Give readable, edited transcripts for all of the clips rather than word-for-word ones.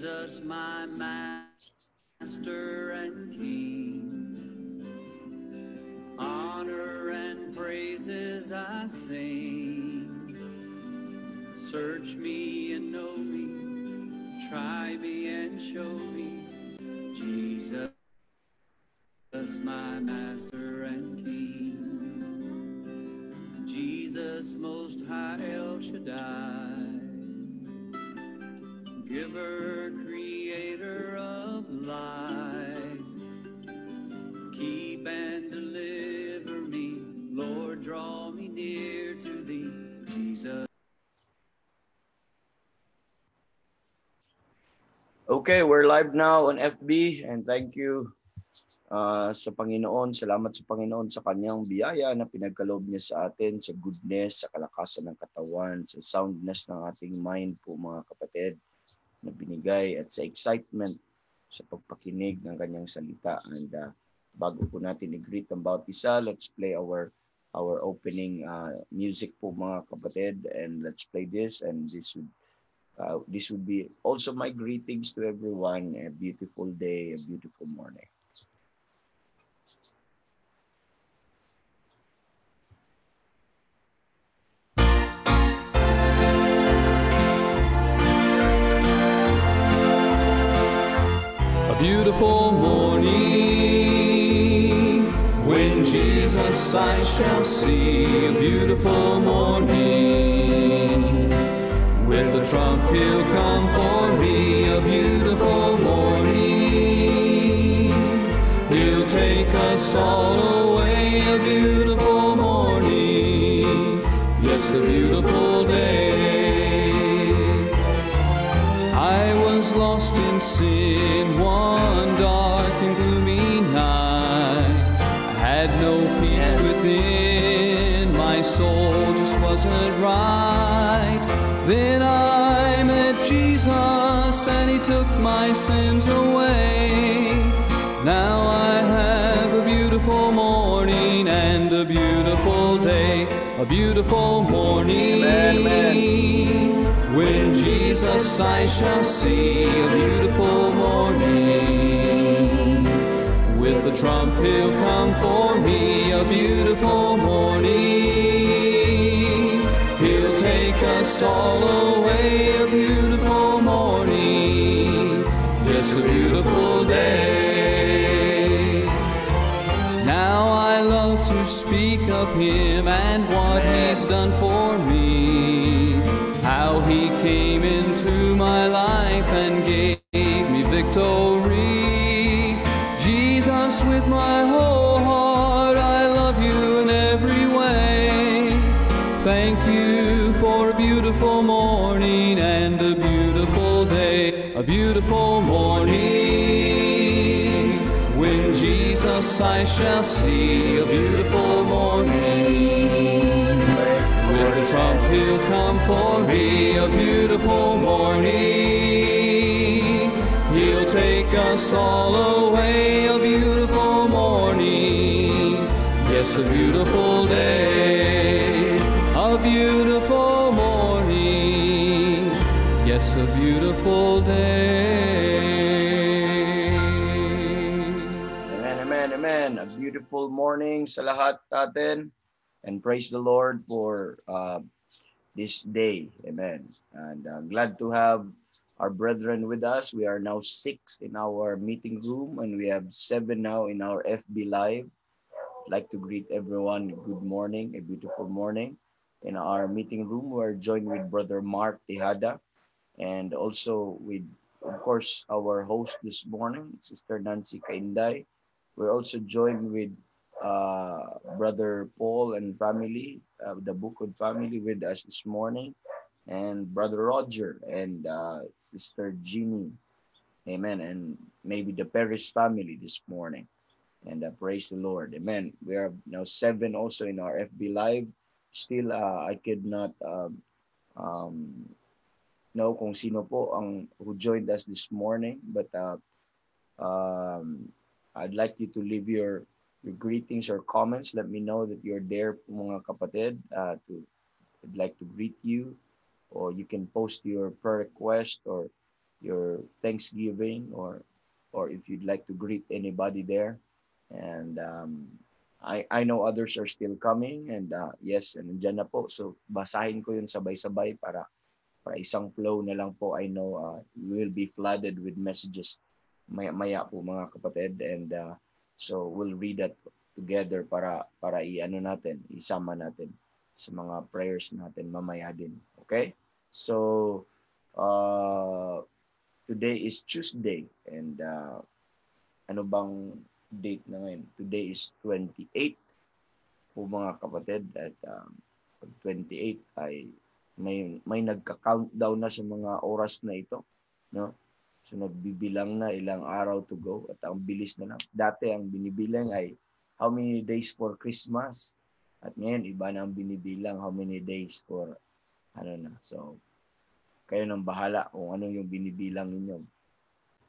Jesus, my Master and King. Honor and praises I sing. Search me and know me, try me and show me, Jesus, my Master and King. Jesus, Most High El Shaddai, Giver, Creator of life, keep and deliver me, Lord, draw me near to thee, Jesus. Okay, we're live now on FB and thank you sa Panginoon. Salamat sa Panginoon sa kanyang biyaya na pinagkaloob niya sa atin, sa goodness, sa kalakasan ng katawan, sa soundness ng ating mind po mga kapatid na binigay at sa excitement sa pagpakinig ng kanyang salita. And bago po natin i-greet ang bawat isa, let's play our opening music po mga kapatid, and let's play this, and this would be also my greetings to everyone. A beautiful day, a beautiful morning. A beautiful morning, when Jesus I shall see. A beautiful morning, with the trump he'll come for me. A beautiful morning, he'll take us all away. A beautiful morning, yes, a beautiful day. I was lost in sin one dark and gloomy night. I had no peace within, my soul just wasn't right. Then I met Jesus and he took my sins away. Now I have a beautiful morning and a beautiful day. A beautiful morning, when Jesus I shall see. A beautiful morning, with the trump he'll come for me. A beautiful morning, he'll take us all away. A beautiful morning, yes, a beautiful day. Now I love to speak of him and what he's done for me, how he came into my life and gave me victory. Jesus, with my whole heart I love you in every way. Thank you for a beautiful morning and a beautiful day. A beautiful morning, when Jesus I shall see. A beautiful morning, with the trump he'll come for me. A beautiful morning, he'll take us all away. A beautiful morning, yes, a beautiful day. A beautiful morning, yes, a beautiful day. Amen, amen, amen. A beautiful morning sa lahat natin. And praise the Lord for this day. Amen. And glad to have our brethren with us. We are now 6 in our meeting room and we have 7 now in our FB Live. I'd like to greet everyone. Good morning, a beautiful morning. In our meeting room, we're joined with Brother Mark Tejada and also with, of course, our host this morning, Sister Nancy Kainday. We're also joined with Brother Paul and family, the Bukod family with us this morning, and Brother Roger and Sister Jeannie. Amen. And maybe the Paris family this morning. And praise the Lord. Amen. We are now 7 also in our FB Live. Still, I could not know kung sino po ang who joined us this morning. But I'd like you to leave your greetings or comments. Let me know that you're there, mga kapatid. I'd like to greet you. Or you can post your prayer request or your Thanksgiving, or if you'd like to greet anybody there. And I know others are still coming, and yes, nandiyan na po. So basahin ko yun sabay-sabay para isang flow na lang po. I know we will be flooded with messages maya po mga kapatid, and so we'll read that together para i-ano natin, isama natin sa mga prayers natin mamaya din. Okay? So today is Tuesday, and ano bang date na ngayon? Today is 28 po mga kapatid, at 28 ay may nagka-countdown na sa mga oras na ito, no? So nagbibilang na ilang araw to go, at ang bilis na lang. Dati ang binibilang ay how many days for Christmas, at ngayon iba na ang binibilang how many days for ano na. So kayo nang bahala kung ano yung binibilang ninyo.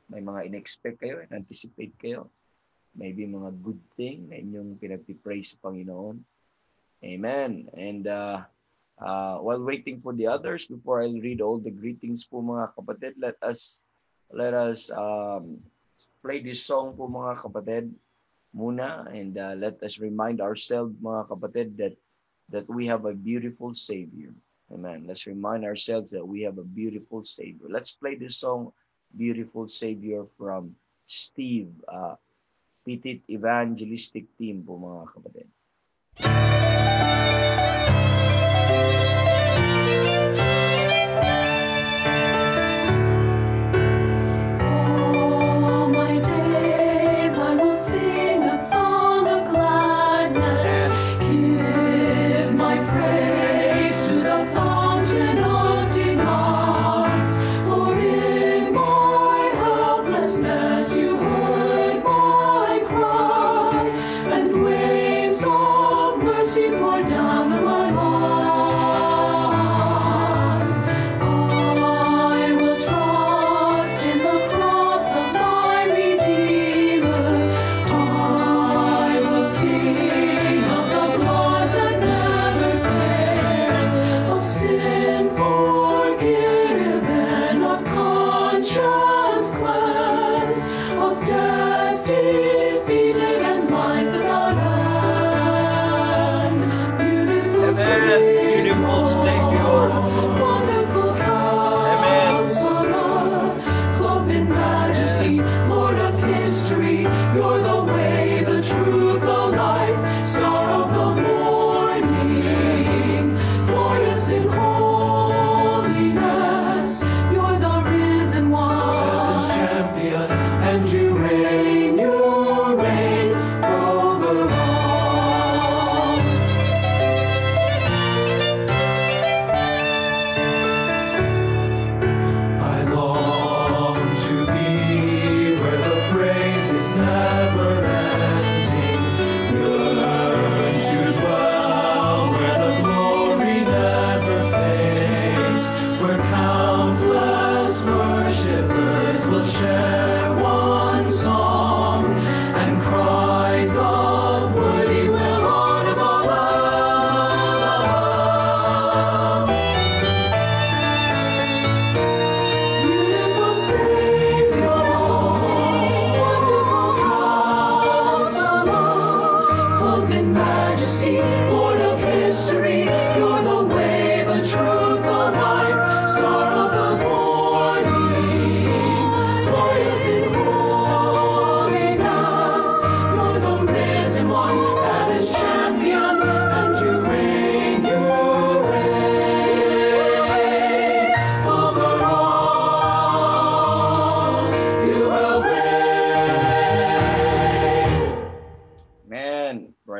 May mga in-expect kayo, in-anticipate kayo, maybe mga good thing na inyong pinagpipray sa Panginoon. Amen. And while waiting for the others, before I read all the greetings po mga kapatid, let us play this song po mga kapatid muna, and let us remind ourselves mga kapatid that we have a beautiful Savior. Amen. Let's remind ourselves that we have a beautiful Savior. Let's play this song, Beautiful Savior, from Steve, Petit Evangelistic Team po mga kapatid.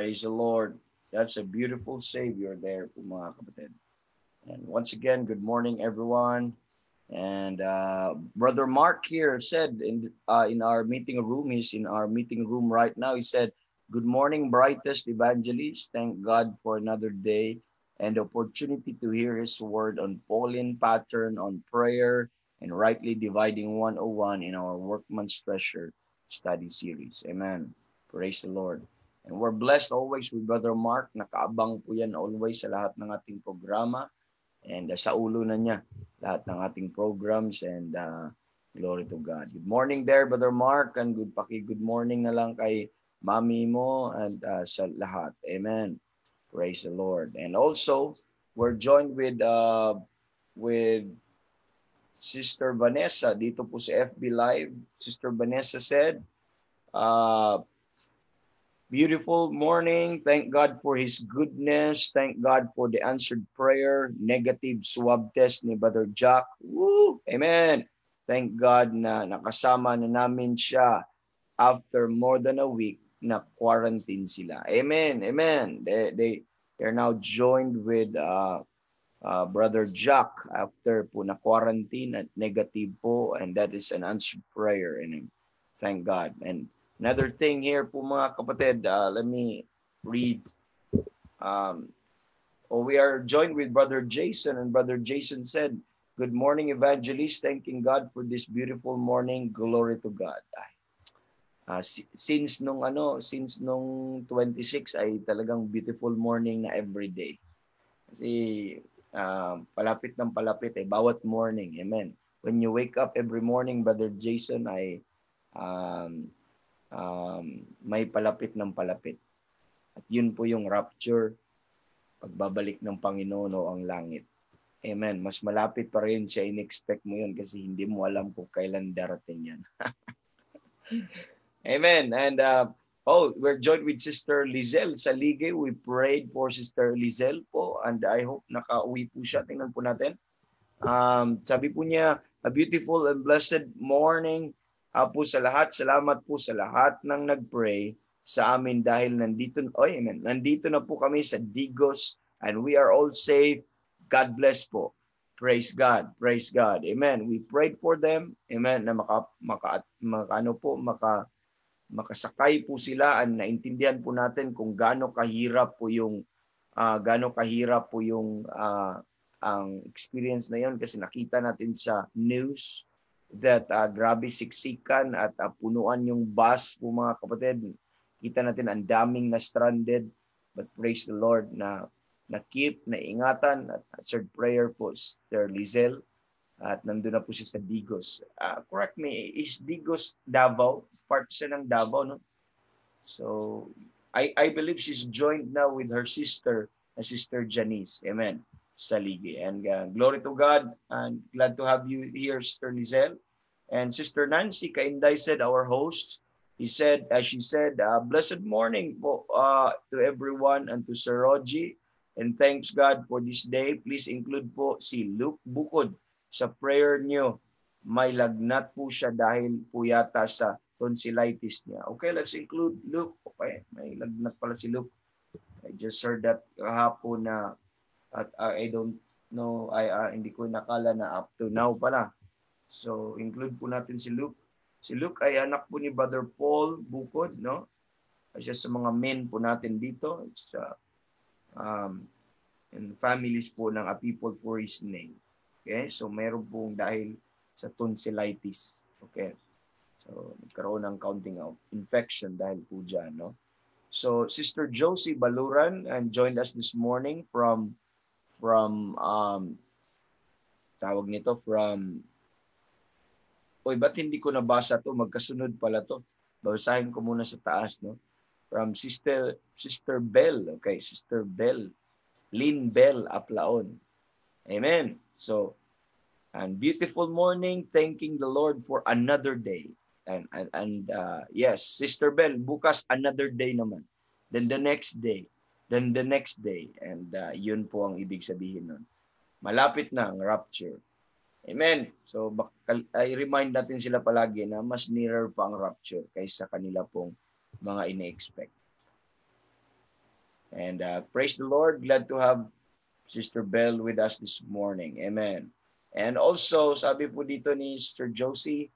Praise the Lord. That's a beautiful Savior there po mga kapatid. And once again, good morning everyone. And Brother Mark here said in our meeting room, he's in our meeting room right now. He said, "Good morning, brightest evangelist. Thank God for another day and the opportunity to hear His word on Pauline pattern on prayer and rightly dividing 101 in our Workman's Treasure study series." Amen. Praise the Lord. And we're blessed always with Brother Mark. Nakaabang po yan always sa lahat ng ating programa. And sa ulo na niya lahat ng ating programs. And Glory to God. Good morning there, Brother Mark, and good morning na lang kay mami mo and sa lahat. Amen. Praise the Lord. And also, we're joined with Sister Vanessa dito po sa FB Live. Sister Vanessa said, uh, beautiful morning. Thank God for His goodness. Thank God for the answered prayer. Negative swab test ni Brother Jack. Woo! Amen. Thank God na nakasama na namin siya after more than a week na quarantine sila. Amen. Amen. They're now joined with Brother Jack after po na quarantine at negative po, and that is an answered prayer. And thank God. And another thing here po mga kapatid, let me read. We are joined with Brother Jason, and Brother Jason said, good morning, evangelist. Thanking God for this beautiful morning. Glory to God. Since nung 26 ay talagang beautiful morning na everyday. Kasi palapit ng palapit bawat morning. Amen. When you wake up every morning, Brother Jason, ay may palapit ng palapit. At yun po yung rapture, pagbabalik ng Panginoon o ang langit. Amen. Mas malapit pa rin siya, in-expect mo yun kasi hindi mo alam kung kailan darating yan. Amen. And we're joined with Sister Lizelle sa Ligue. We prayed for Sister Lizelle po, and I hope nakauwi po siya. Tingnan po natin. Sabi po niya, a beautiful and blessed morning po sa lahat. Salamat po sa lahat ng nag-pray sa amin dahil nandito na po kami sa Digos and we are all safe. God bless po. Praise God. Praise God. Amen. We prayed for them. Amen. Na makasakay po sila at naintindihan po natin kung gaano kahirap po yung ang experience na yon kasi nakita natin sa news that grabe siksikan at punuan yung bus po mga kapatid. Kita natin ang daming na stranded, but praise the Lord na keep, na ingatan at answered prayer po Sister Lizelle at nandun na po siya sa Digos. Correct me, is Digos Davao? Part siya ng Davao, no? So, I believe she's joined now with her sister, Sister Janice. Amen. Sa Ligue. And glory to God, and glad to have you here, Sister Lizelle. And Sister Nancy Kainday said, our host, she said, blessed morning po, to everyone and to Sir Rogie. And thanks God for this day. Please include po si Luke Bukod sa prayer niyo. May lagnat po siya dahil po yata sa tonsillitis niya. Okay, let's include Luke. Okay, may lagnat pala si Luke. I just heard that kahapon na at I don't know, hindi ko nakala na up to now pala. So, include po natin si Luke. Si Luke ay anak po ni Brother Paul Bukod, no? Siya sa mga men po natin dito. It's and families po ng A People for His Name. Okay? So, meron pong dahil sa tonsillitis. Okay? So, nagkaroon ng counting out infection dahil po dyan, no? So, Sister Josie Baluran and joined us this morning from ba't hindi ko nabasa to? Magkasunod pala to. Basahin ko muna sa taas, no? From Sister Bell. Okay, Sister Bell. Lynn Bell Aplaon. Amen. So, and beautiful morning, thanking the Lord for another day. And yes, Sister Bell, bukas another day naman. Then the next day. Then the next day. And yun po ang ibig sabihin nun. Malapit na ang rapture. Amen. So, i-remind natin sila palagi na mas nearer pa ang rapture kaysa kanila pong mga ine-expect. And praise the Lord. Glad to have Sister Bell with us this morning. Amen. And also, sabi po dito ni Sister Josie,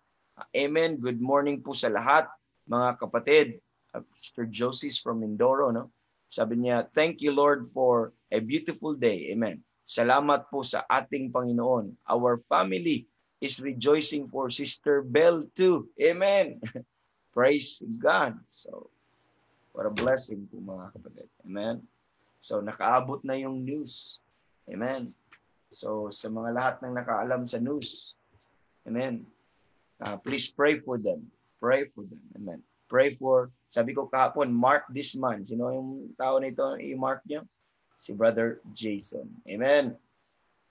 amen. Good morning po sa lahat, mga kapatid. Sister Josie is from Mindoro, no? Sabi niya, thank you, Lord, for a beautiful day. Amen. Salamat po sa ating Panginoon. Our family is rejoicing for Sister Bell too. Amen. Praise God. So, what a blessing po mga kapatid. Amen. So, nakaabot na yung news. Amen. So, sa mga lahat ng nakaalam sa news. Amen. Please pray for them. Pray for them. Amen. Pray for, sabi ko kahapon, mark this man. Sino yung tao nito, i-mark nyo? Si Brother Jason. Amen.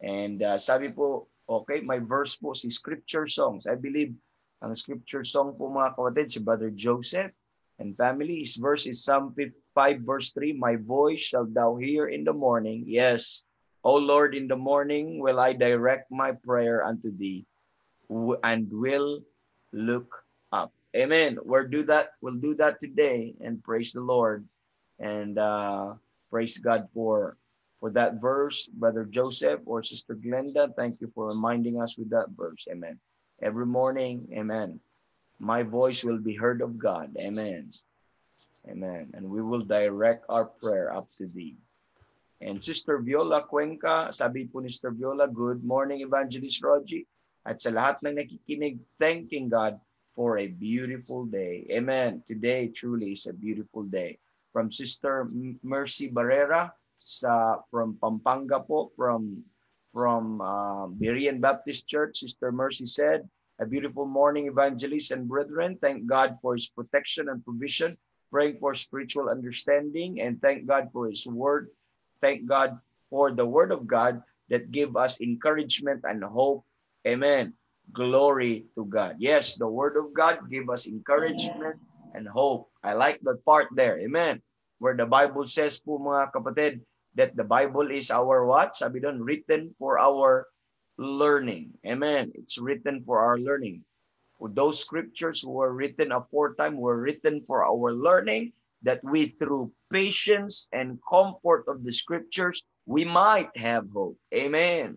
And sabi po, okay, my verse po, si scripture songs. I believe, ang scripture song po mga kapatid, si Brother Joseph and family. His verse is Psalm 5 verse 3, my voice shall thou hear in the morning. Yes, O Lord, in the morning will I direct my prayer unto thee and will look up. Amen. We'll do that today, and praise the Lord. And praise God for that verse, Brother Joseph or Sister Glenda. Thank you for reminding us with that verse. Amen. Every morning, amen, my voice will be heard of God. Amen. Amen. And we will direct our prayer up to thee. And Sister Viola Cuenca, sabi po ni Sister Viola, good morning, Evangelist Rogie. At sa lahat ng nakikinig, thanking God for a beautiful day. Amen. Today truly is a beautiful day. From Sister Mercy Barrera, from Pampanga po, from Berean Baptist Church, Sister Mercy said, a beautiful morning, evangelists and brethren. Thank God for his protection and provision, praying for spiritual understanding, and thank God for his word. Thank God for the word of God that give us encouragement and hope. Amen. Glory to God. Yes, the word of God give us encouragement and hope. I like that part there. Amen. Where the Bible says po mga kapatid, that the Bible is our what? Sabi doon, written for our learning. Amen. It's written for our learning. For those scriptures who were written aforetime were written for our learning, that we through patience and comfort of the scriptures, we might have hope. Amen.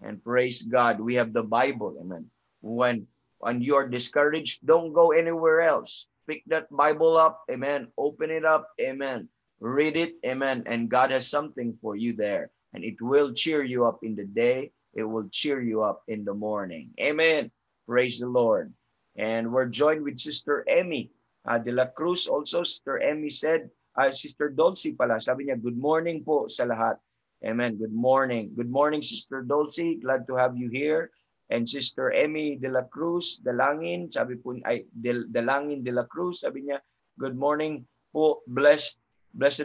And praise God, we have the Bible. Amen. When you are discouraged, don't go anywhere else. Pick that Bible up. Amen. Open it up. Amen. Read it. Amen. And God has something for you there. And it will cheer you up in the day. It will cheer you up in the morning. Amen. Praise the Lord. And we're joined with Sister Emmy de la Cruz. Also, Sister Emmy said, Sister Dulcie pala, sabi niya, good morning po sa lahat. Amen. Good morning. Good morning, Sister Dulcie. Glad to have you here. And Sister Emmy de la Cruz, Dalangin, sabi po, Dalangin de la Cruz, sabi niya, good morning po, blessed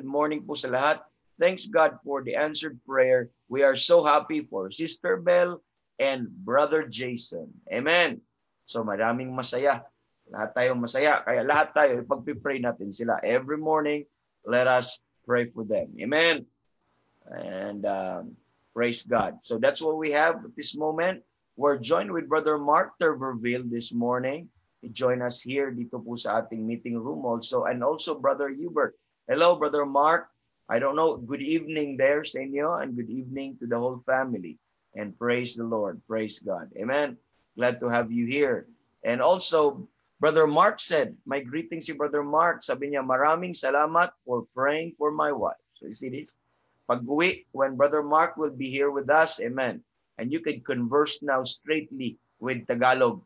morning po sa lahat. Thanks God for the answered prayer. We are so happy for Sister Bell and Brother Jason. Amen. So maraming masaya. Lahat tayo masaya. Kaya lahat tayo, ipag-pray natin sila. Every morning, let us pray for them. Amen. And praise God. So that's what we have at this moment. We're joined with Brother Mark Turberville this morning. He joined us here dito po sa ating meeting room also. And also Brother Hubert. Hello, Brother Mark. I don't know. Good evening there sa inyo, and good evening to the whole family. And praise the Lord. Praise God. Amen. Glad to have you here. And also, Brother Mark said, my greetings to Brother Mark. Sabi niya, maraming salamat for praying for my wife. So you see this? Pag-uwi, when Brother Mark will be here with us, amen. And you can converse now straightly with Tagalog.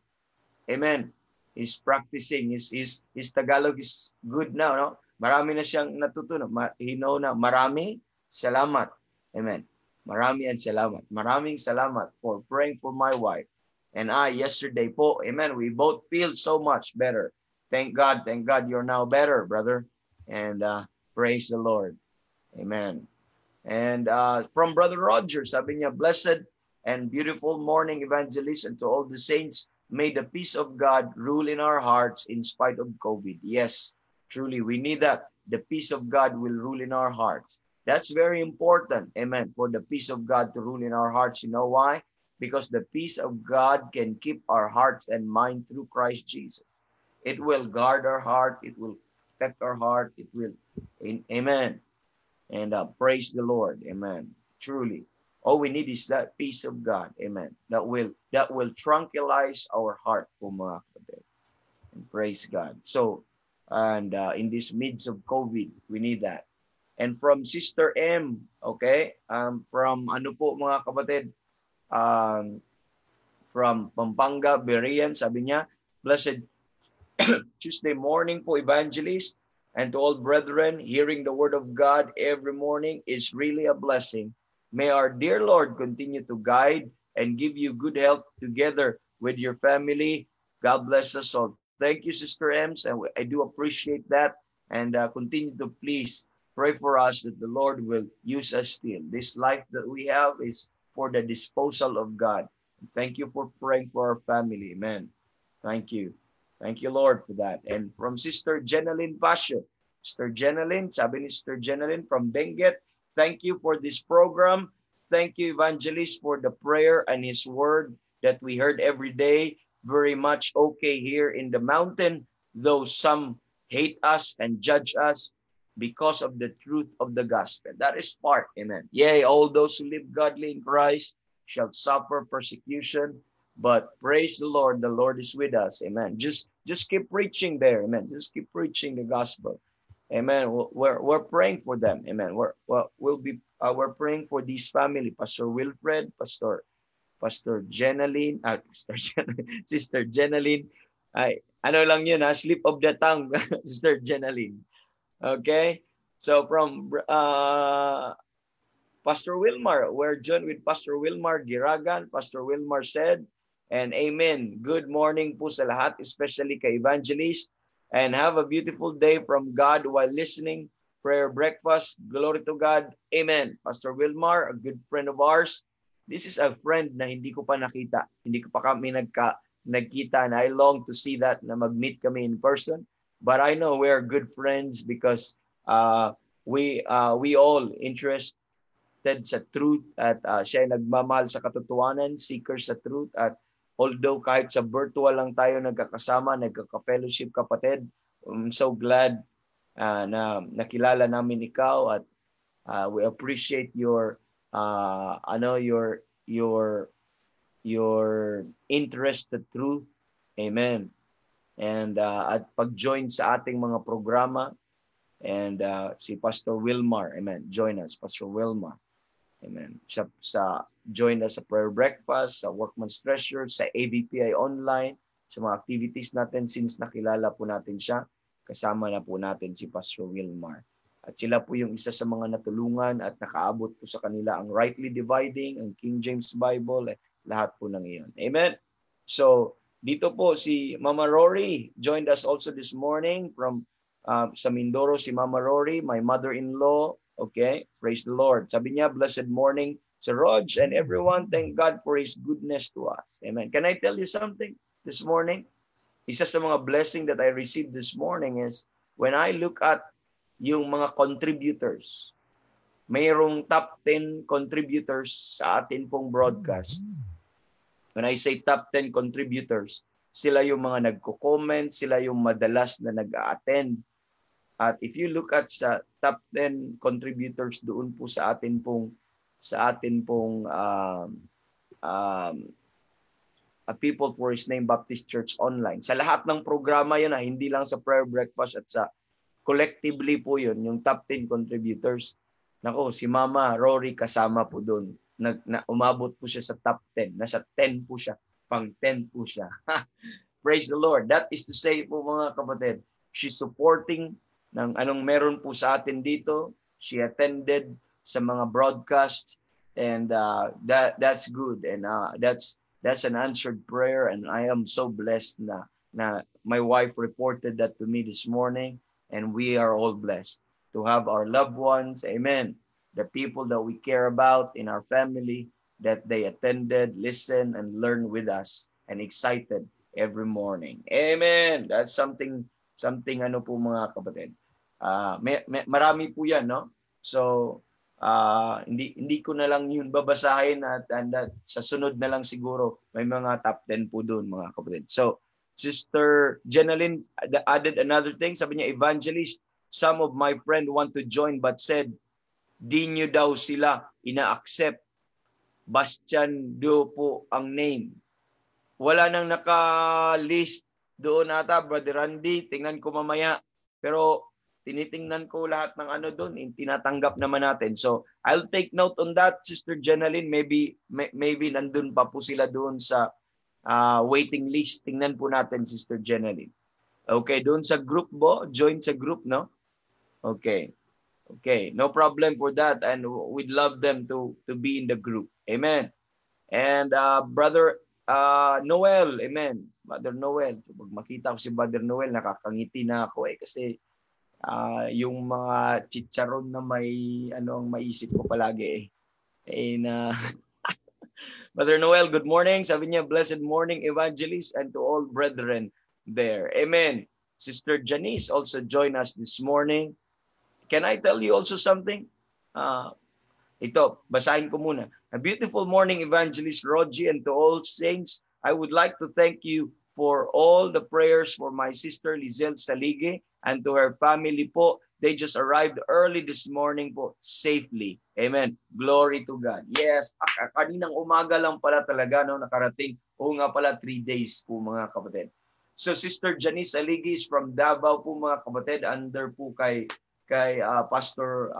Amen. He's practicing. His Tagalog is good now, no? Marami na siyang natutunan. He know na marami salamat. Amen. Marami and salamat. Maraming salamat for praying for my wife. And yesterday po, amen, we both feel so much better. Thank God you're now better, brother. And praise the Lord. Amen. And from Brother Roger, sabi niya, blessed and beautiful morning, evangelist, and to all the saints, may the peace of God rule in our hearts in spite of COVID. Yes, truly, we need that. The peace of God will rule in our hearts. That's very important, amen, for the peace of God to rule in our hearts. You know why? Because the peace of God can keep our hearts and mind through Christ Jesus. It will guard our heart. It will protect our heart. It will, amen. And praise the Lord, amen. Truly, all we need is that peace of God, amen. That will tranquilize our heart, mga kapatid. And praise God. So, and in this midst of COVID, we need that. And from Sister M, okay, from ano po mga kapatid, from Pampanga, Berean, sabi niya, blessed Tuesday morning po, evangelist, and to all brethren, hearing the word of God every morning is really a blessing. May our dear Lord continue to guide and give you good health together with your family. God bless us all. Thank you, Sister Ems, and I do appreciate that. And continue to please pray for us that the Lord will use us still. This life that we have is for the disposal of God. Thank you for praying for our family. Amen. Thank you. Thank you, Lord, for that. And from Sister Jeneline Pasio. Sister Jeneline, sabi ni Sister Jeneline from Benguet, thank you for this program. Thank you, Evangelist, for the prayer and his word that we heard every day. Very much okay here in the mountain, though some hate us and judge us because of the truth of the gospel. That is part, amen. Yea, all those who live godly in Christ shall suffer persecution, but praise the Lord is with us, amen. Just keep preaching there, amen. Just keep preaching the gospel, amen. We're praying for them, amen. We're praying for this family, Pastor Wilfred, Pastor Jeneline, Sister Jeneline. Ay, ano lang yun ha, slip of the tongue, Sister Jeneline. Okay? So from Pastor Wilmar, we're joined with Pastor Wilmar Giragan. Pastor Wilmar said, and amen. Good morning po sa lahat, especially kay Evangelist. And have a beautiful day from God while listening. Prayer breakfast. Glory to God. Amen. Pastor Wilmar, a good friend of ours. This is a friend na hindi ko pa nakita. Hindi ko pa kami nagkita, and I long to see that, na mag-meet kami in person. But I know we are good friends because we all interested sa truth at siya ay nagmamahal sa katotohanan, seeker sa truth. At although kahit sa virtual lang tayo nagkakasama, nagkaka-fellowship kapatid, I'm so glad na nakilala namin ikaw, at we appreciate your your interest sa truth. Amen. And at pag-join sa ating mga programa, and si Pastor Wilmar, amen, join us, Pastor Wilmar, amen, sa join us sa prayer breakfast, sa Workman's Treasure, sa ABPI online, sa mga activities natin. Since nakilala po natin siya, kasama na po natin si Pastor Wilmar. At sila po yung isa sa mga natulungan at nakaabot po sa kanila ang Rightly Dividing, ang King James Bible, lahat po ng iyon. Amen. So, dito po si Mama Rory joined us also this morning from sa Mindoro. Si Mama Rory, my mother-in-law. Okay, praise the Lord. Sabi niya, blessed morning Sir Rog and everyone. Thank God for His goodness to us. Amen. Can I tell you something this morning? Isa sa mga blessing that I received this morning is when I look at yung mga contributors. Mayroong top 10 contributors sa atin pong broadcast. When I say top 10 contributors, sila yung mga nagko-comment, sila yung madalas na nag-a-attend. At if you look at sa top 10 contributors doon po sa atin pong a People for His Name Baptist Church Online. Sa lahat ng programa yun, hindi lang sa prayer breakfast, at sa collectively po yun, yung top 10 contributors. Nako, si Mama Rory kasama po doon. Umabot po siya sa top 10. Nasa 10 po siya. Pang 10 po siya. Praise the Lord. That is to say po mga kapatid, she's supporting ng anong meron po sa atin dito. She attended sa mga broadcasts, and that's good, and that's an answered prayer, and I am so blessed na my wife reported that to me this morning, and we are all blessed to have our loved ones, amen, the people that we care about in our family, that they attended, listened, and learned with us, and excited every morning. Amen. That's something ano po mga kapatid. Marami po yan, no? So, hindi ko na lang yun babasahin, at sa sunod na lang siguro may mga top 10 po doon mga kapatid. So, Sister Jeneline added another thing. Sabi niya, Evangelist, some of my friend want to join but said, di nyo daw sila ina-accept. Bastian do po ang name. Wala nang naka-list doon ata, Brother Randy. Tingnan ko mamaya. Pero tinitingnan ko lahat ng ano doon. Tinatanggap naman natin. So, I'll take note on that, Sister Jeneline. Maybe nandun pa po sila doon sa waiting list. Tingnan po natin, Sister Jeneline. Okay, doon sa group mo. Join sa group, no? Okay. Okay, no problem for that, and we'd love them to be in the group. Amen. And Brother Noel, amen. Brother Noel. So, pag makita ko si Brother Noel, nakakangiti na ako kasi yung mga chicharon na may ang maisip ko palagi na Brother Noel, good morning. Sabi niya, blessed morning, evangelist, and to all brethren there. Amen. Sister Janice also joined us this morning. Can I tell you also something? Ito, basahin ko muna. A beautiful morning, Evangelist Rogie, and to all saints, I would like to thank you for all the prayers for my sister Lizelle Salige and to her family po. They just arrived early this morning po, safely. Amen. Glory to God. Yes, kaninang umaga lang pala talaga nakarating. Oo nga pala, 3 days po mga kapatid. So Sister Janice Salige is from Davao po mga kapatid, under po kay Pastor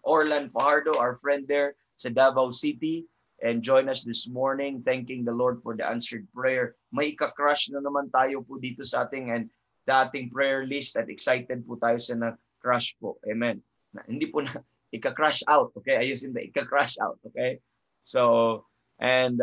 Orlan Fajardo, our friend there sa Davao City, and join us this morning, thanking the Lord for the answered prayer. May ika-crush na naman tayo po dito sa ating prayer list at excited po tayo sa na-crush po. Amen. Hindi po na ika-crush out, okay? Ayusin na ika-crush out, okay? So, and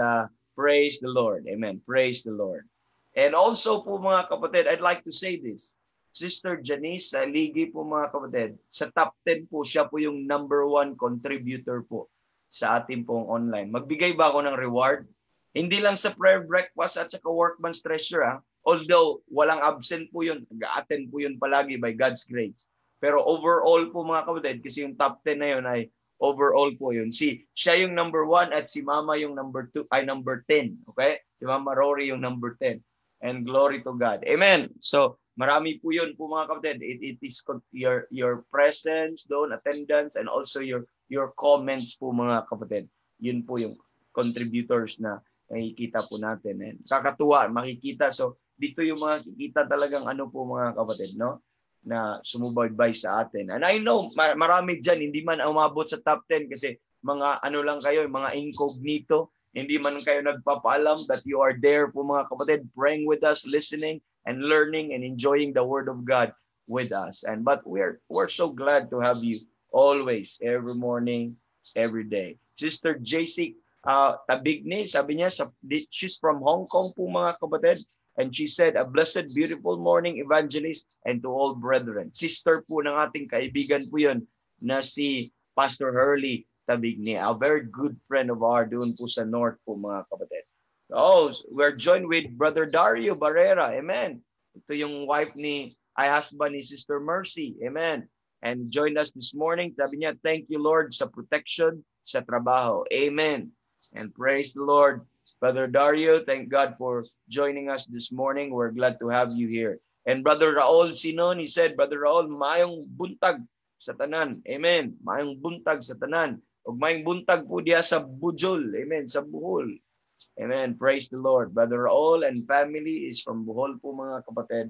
praise the Lord. Amen. Praise the Lord. And also po mga kapatid, I'd like to say this. Sister Janice Salige po mga kapatid, sa top 10 po, siya po yung #1 contributor po sa ating pong online. Magbigay ba ako ng reward? Hindi lang sa prayer breakfast at saka workman's treasure. Although walang absent po yun, nag-attend po yun palagi by God's grace. Pero overall po mga kapatid, kasi yung top 10 na yun ay overall po yun. Siya yung #1 at si Mama yung number 10. Okay? Si Mama Rory yung number 10. And glory to God. Amen. So, marami po yun po mga kapatid. It is your presence doon, attendance, and also your comments po mga kapatid. Yun po yung contributors na makikita po natin. And kakatuwa, makikita. So, dito yung mga kikita talagang po mga kapatid, no? Na sumubaybay sa atin. And I know, marami dyan, hindi man umabot sa top 10 kasi mga lang kayo, mga incognito. Hindi man kayo nagpapaalam that you are there po mga kapatid, praying with us, listening, and learning and enjoying the Word of God with us. But we're so glad to have you always, every morning, every day. Sister JC Tabigni, sabi niya, she's from Hong Kong po mga kapatid, and she said, a blessed, beautiful morning, evangelist, and to all brethren. Sister po ng ating kaibigan po yun na si Pastor Hurley Tabigni, a very good friend of ours doon po sa North po mga kapatid. Oh, we're joined with Brother Dario Barrera. Amen. Ito yung husband ni Sister Mercy. Amen. And joined us this morning. Sabi niya, thank you Lord sa protection sa trabaho. Amen. And praise the Lord. Brother Dario, thank God for joining us this morning. We're glad to have you here. And Brother Raul Sinon, he said, Brother Raul, maayong buntag sa tanan. Amen. Maayong buntag sa tanan. Ug maayong buntag po diya sa Bujol. Amen. Sa Bohol. Amen. Praise the Lord. Brother Raul and family is from Bohol po mga kapatid.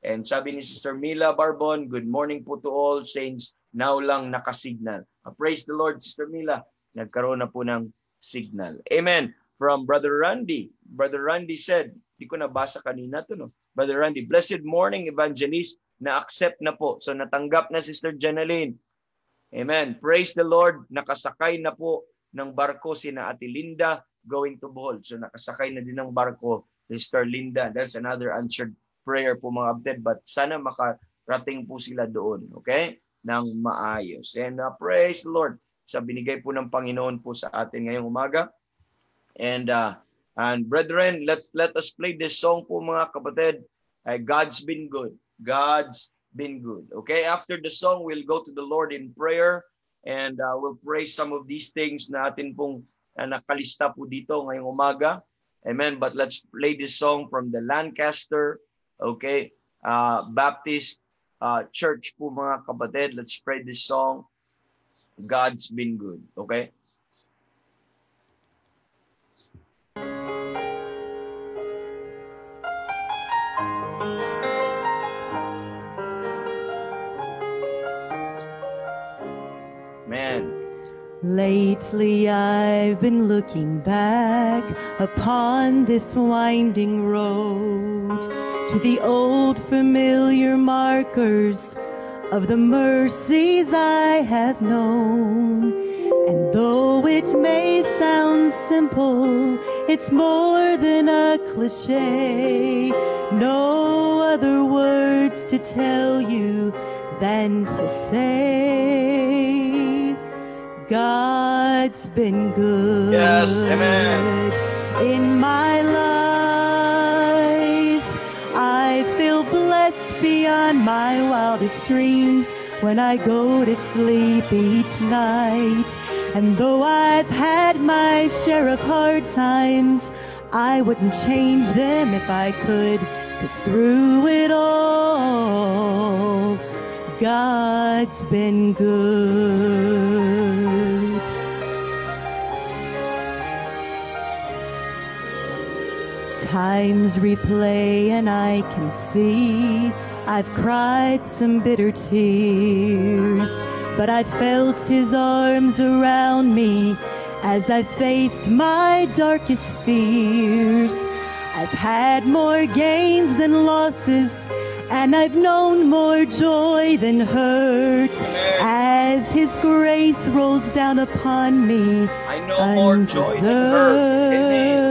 And sabi ni Sister Mila Barbon, good morning po to all saints. Now lang nakasignal. Praise the Lord, Sister Mila. Nagkaroon na po ng signal. Amen. From Brother Randy. Brother Randy said, di ko nabasa kanina to, no? Brother Randy, blessed morning, evangelist. Na-accept na po. So natanggap na Sister Janeline. Amen. Praise the Lord. Nakasakay na po ng barko sina Ate Linda going to Bohol. So nakasakay na din ng barko Sister Linda. That's another answered prayer po mga kapatid. But sana makarating po sila doon. Okay? Nang maayos. And praise the Lord sa binigay po ng Panginoon po sa atin ngayong umaga. And brethren, let us play this song po mga kapatid. God's been good. God's been good. Okay, after the song, we'll go to the Lord in prayer and we'll pray some of these things na atin pong nakalista po dito ngayong umaga. Amen. But let's play this song from the Lancaster, okay, Baptist Church po mga kapatid. Let's pray this song. God's been good. Okay. Lately I've been looking back upon this winding road to the old familiar markers of the mercies I have known. And though it may sound simple, it's more than a cliche. No other words to tell you than to say, God's been good. Yes, amen. In my life, I feel blessed beyond my wildest dreams when I go to sleep each night. And though I've had my share of hard times, I wouldn't change them if I could, 'cause through it all, God's been good. Times replay and I can see I've cried some bitter tears, but I felt His arms around me as I faced my darkest fears. I've had more gains than losses, and I've known more joy than hurt as His grace rolls down upon me I know more joy than hurt. Amen.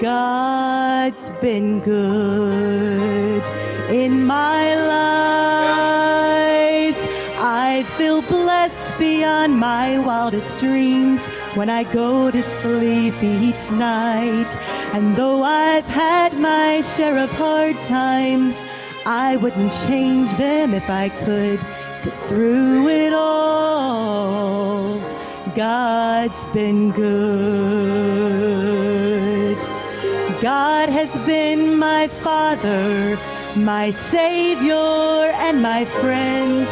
God's been good in my life. I feel blessed beyond my wildest dreams when I go to sleep each night. And though I've had my share of hard times, I wouldn't change them if I could, 'cause through it all, God's been good. God has been my Father, my Savior, and my friend.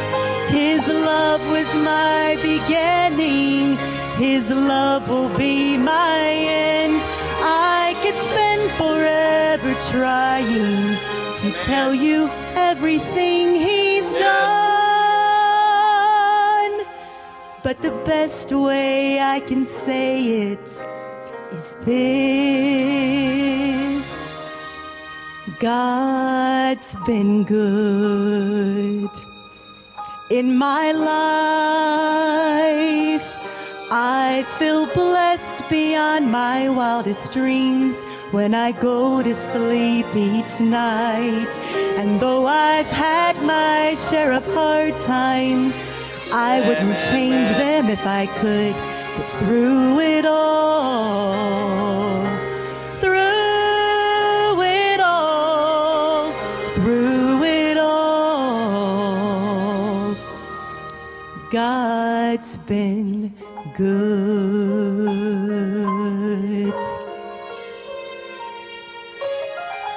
His love was my beginning. His love will be my end. I could spend forever trying to tell you everything He's done. But the best way I can say it is this: God's been good in my life. I feel blessed beyond my wildest dreams when I go to sleep each night. And though I've had my share of hard times, I wouldn't change them if I could, 'cause through it all, through it all, God's been good.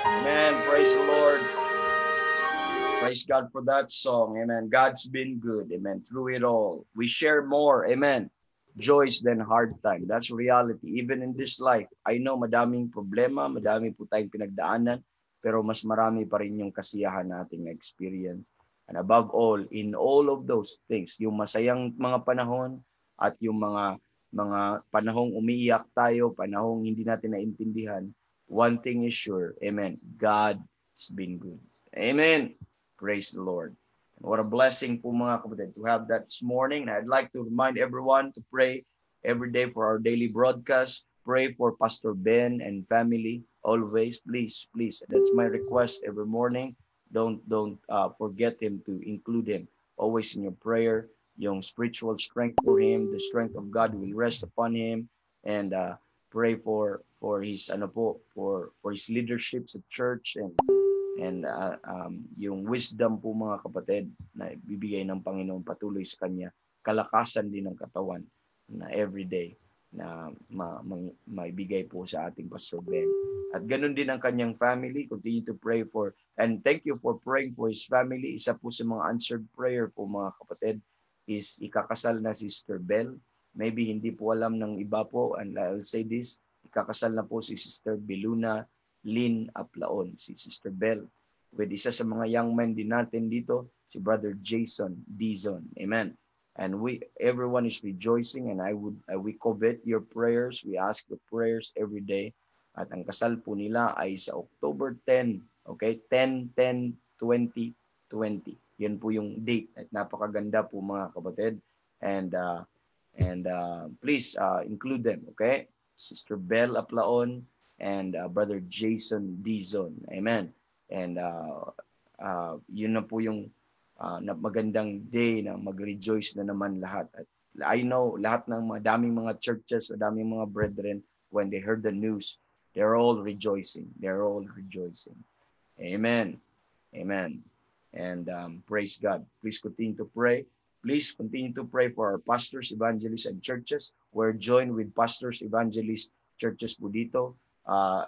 Amen. Praise the Lord. Praise God for that song. Amen. God's been good. Amen. Through it all, we share more. Amen. Joys than hard time. That's reality. Even in this life, I know madaming problema, madami po tayong pinagdaanan, pero mas marami pa rin yung kasiyahan nating experience. And above all, in all of those things, yung masayang mga panahon at yung mga panahong umiiyak tayo, panahong hindi natin naintindihan, one thing is sure. Amen. God's been good. Amen. Praise the Lord. And what a blessing po mga kapatid to have that this morning. And I'd like to remind everyone to pray every day for our daily broadcast. Pray for Pastor Ben and family always. Please, please. That's my request every morning. Don't forget him, to include him always in your prayer. Yung spiritual strength for him, the strength of God will rest upon him. And pray for his for his leaderships at church, and yung wisdom po mga kapatid na bibigay ng Panginoon patuloy sa kanya, kalakasan din ng katawan na everyday na maibigay po sa ating Pastor Ben. At ganun din ang kanyang family. Continue to pray for, and thank you for praying for his family. Isa po sa mga answered prayer po mga kapatid is ikakasal na si Sister Bell. Maybe hindi po alam ng iba po, and I'll say this, ikakasal na po si Sister Beluna Lynn Aplaon, si Sister Bell, with isa sa mga young men din natin dito, si Brother Jason Dizon. Amen. And everyone is rejoicing, and we covet your prayers. We ask for prayers every day. At ang kasal po nila ay sa October 10, okay? 10/10/2020. Yan po yung date. At napakaganda po mga kapatid. And And please include them, okay? Sister Belle Aplaon and Brother Jason Dizon. Amen. And yun na po yung magandang day na mag-rejoice na naman lahat. At I know lahat ng daming mga churches o daming mga brethren, when they heard the news, they're all rejoicing. They're all rejoicing. Amen. Amen. And praise God. Please continue to pray. Please continue to pray for our pastors, evangelists, and churches. We're joined with pastors, evangelists, churches po dito.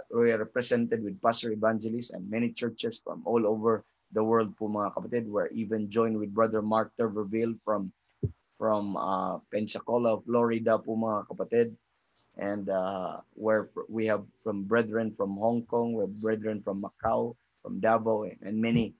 We are represented with pastor, evangelists, and many churches from all over the world po mga kapatid. We're even joined with Brother Mark Terverville from Pensacola, Florida po mga kapatid. And where we have from brethren from Hong Kong, we have brethren from Macau, from Davao, and many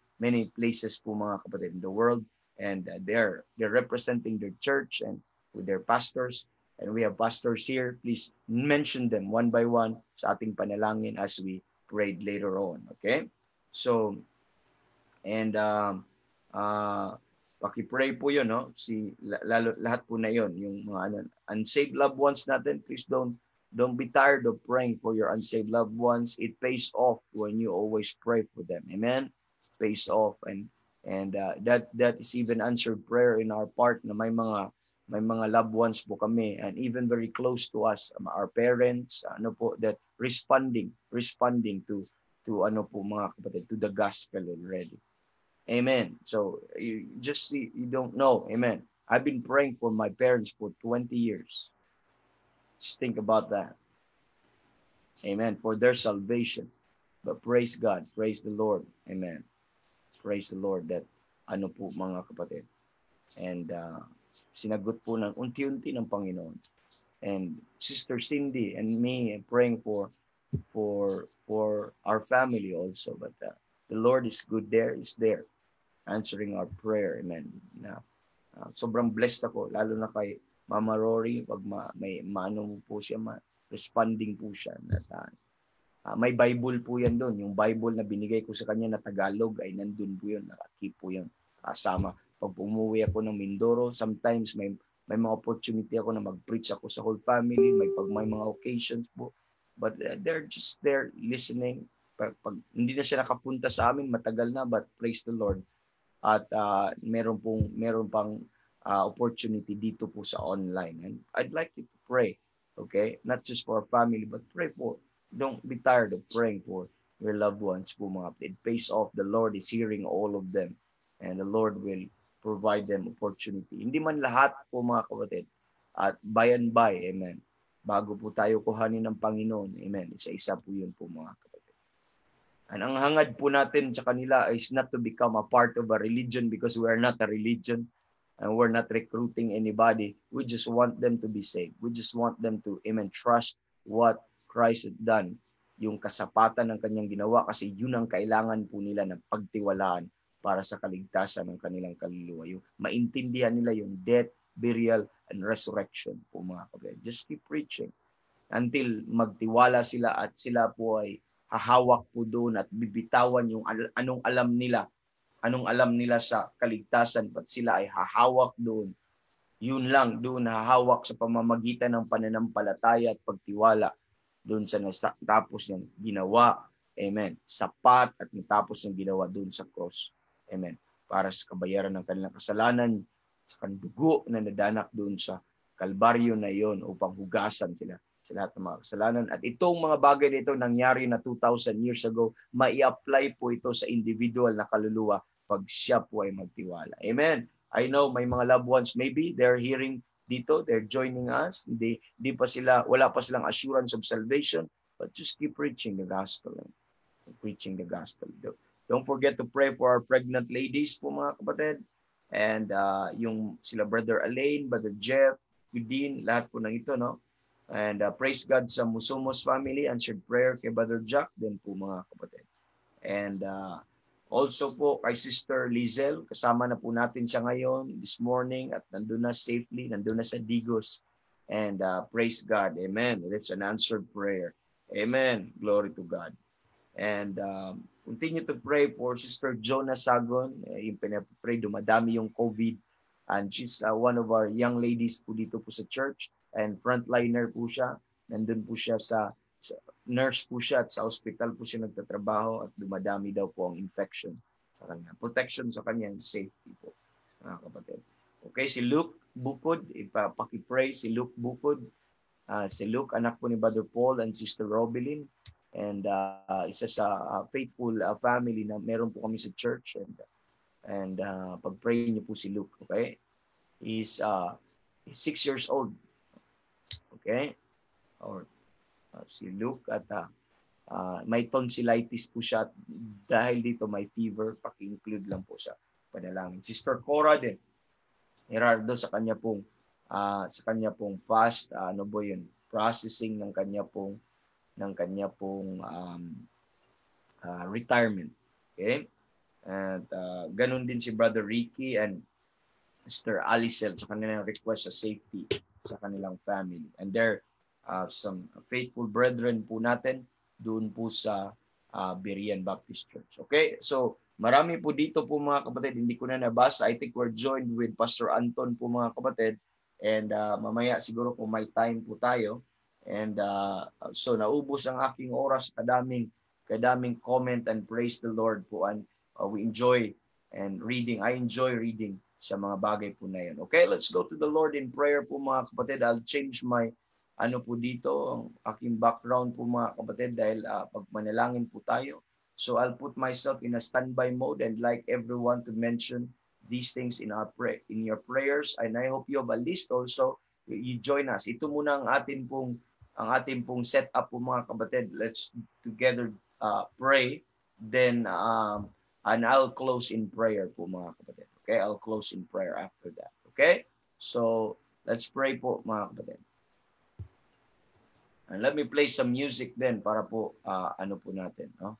places po mga kapatid in the world. And they're representing their church and with their pastors. And we have pastors here. Please mention them one by one sa ating panalangin as we prayed later on. Okay? So, and paki-pray po yun, no? Lalo, lahat po na yun. Yung mga unsaved loved ones natin, please don't be tired of praying for your unsaved loved ones. It pays off when you always pray for them. Amen? Pays off. And that is even answered prayer in our part na may mga loved ones po kami and even very close to us, our parents, that responding to ano po mga kapatid, to the gospel already. Amen. So you just see, you don't know. Amen. I've been praying for my parents for 20 years. Just think about that. Amen. For their salvation. But praise God. Praise the Lord. Amen. Praise the Lord that ano po mga kapatid. And sinagot po ng unti-unti ng Panginoon. And Sister Cindy and me praying for our family also. But the Lord is good there, is there. Answering our prayer. Amen. Sobrang blessed ako, lalo na kay Mama Rory, pag may maano po siya, responding po siya. May Bible po yan doon. Yung Bible na binigay ko sa kanya na Tagalog ay nandun po yun. Nakakip po yun. Kasama. Pag umuwi ako ng Mindoro, sometimes may mga opportunity ako na mag-preach ako sa whole family. May mga occasions po. But they're just there listening. Pag hindi na siya nakapunta sa amin, matagal na, but praise the Lord. At meron pang opportunity dito po sa online. And I'd like you to pray, okay? Not just for our family, but pray for. Don't be tired of praying for your loved ones po mga kapatid. It pays off. The Lord is hearing all of them. And the Lord will provide them opportunity. Hindi man lahat po mga kapatid. At by and by, amen. Bago po tayo kuhanin ng Panginoon, amen. Isa-isa po yun po mga kapatid. And ang hangad po natin sa kanila is not to become a part of a religion because we are not a religion. And we're not recruiting anybody. We just want them to be saved. We just want them to, amen, trust what Christ had done, yung kasapatan ng kanyang ginawa kasi yun ang kailangan po nila ng pagtiwalaan para sa kaligtasan ng kanilang kaluluwa. Yung maintindihan nila yung death, burial, and resurrection po mga kapatid. Just keep preaching until magtiwala sila at sila po ay hahawak po doon at bibitawan yung anong alam nila sa kaligtasan at sila ay hahawak doon. Yun lang, doon hahawak sa pamamagitan ng pananampalataya at pagtiwala doon sa natapos niyang ginawa. Amen. Sapat at natapos niyang ginawa doon sa cross. Amen. Para sa kabayaran ng kanilang kasalanan, sa kandugo na nadanak doon sa Kalbaryo na iyon upang hugasan sila sa lahat ng mga kasalanan. At itong mga bagay na ito nangyari na 2,000 years ago, mai-apply po ito sa individual na kaluluwa pag siya po ay magtiwala. Amen. I know may mga loved ones, maybe they're hearing dito, they're joining us. Wala pa silang assurance of salvation, but just keep preaching the gospel. Preaching the gospel. Don't forget to pray for our pregnant ladies po mga kapatid. And yung sila Brother Alain, Brother Jeff, Udin, lahat po ng ito, no? And praise God sa Musumos family, answered prayer kay Brother Jack, din po mga kapatid. And also po kay Sister Lizel, kasama na po natin siya ngayon this morning at nandun na safely, nandun na sa Digos. And praise God. Amen. That's an answered prayer. Amen. Glory to God. And continue to pray for Sister Jonah Sagon. Yung pinapray, dumadami yung COVID. And she's one of our young ladies po dito po sa church, and frontliner po siya. Nandun po siya sa nurse po siya, at sa hospital po siya nagtatrabaho, at dumadami daw po ang infection sa kanya. Protection sa kanya and safety po, mga kapatid. Okay, si Luke Bukod, ipapaki-pray si Luke Bukod. Si Luke, anak po ni Brother Paul and Sister Robilyn, and isa sa faithful family na meron po kami sa church, and pag-pray niyo po si Luke, okay? He's 6 years old, okay? Or si Luke, at may tonsillitis po siya, dahil dito may fever, paki-include lang po siya panalangin. Sister Cora din, Gerardo, sa kanya pong fast, ano po yun, processing ng kanya pong retirement, okay? And ganun din si Brother Ricky and Sister Alicel sa kanilang request sa safety sa kanilang family. And there some faithful brethren po natin doon po sa Berean Baptist Church. Okay? So, marami po dito po mga kapatid. Hindi ko na nabasa. I think we're joined with Pastor Anton po mga kapatid. And mamaya siguro kung may time po tayo. And so, naubos ang aking oras. Kadaming comment, and praise the Lord po. And we enjoy and reading. I enjoy reading sa mga bagay po na yan. Okay, let's go to the Lord in prayer po mga kapatid. I'll change my po dito, ang aking background po mga kapatid, dahil pag manalangin po tayo. So I'll put myself in a standby mode, and like everyone to mention these things in your prayers. And I hope you have a list also. You join us. Ito muna ang ating pong setup po mga kapatid. Let's together pray. Then and I'll close in prayer po mga kapatid. Okay, I'll close in prayer after that. Okay? So let's pray po mga kapatid. And let me play some music then para po po natin, no?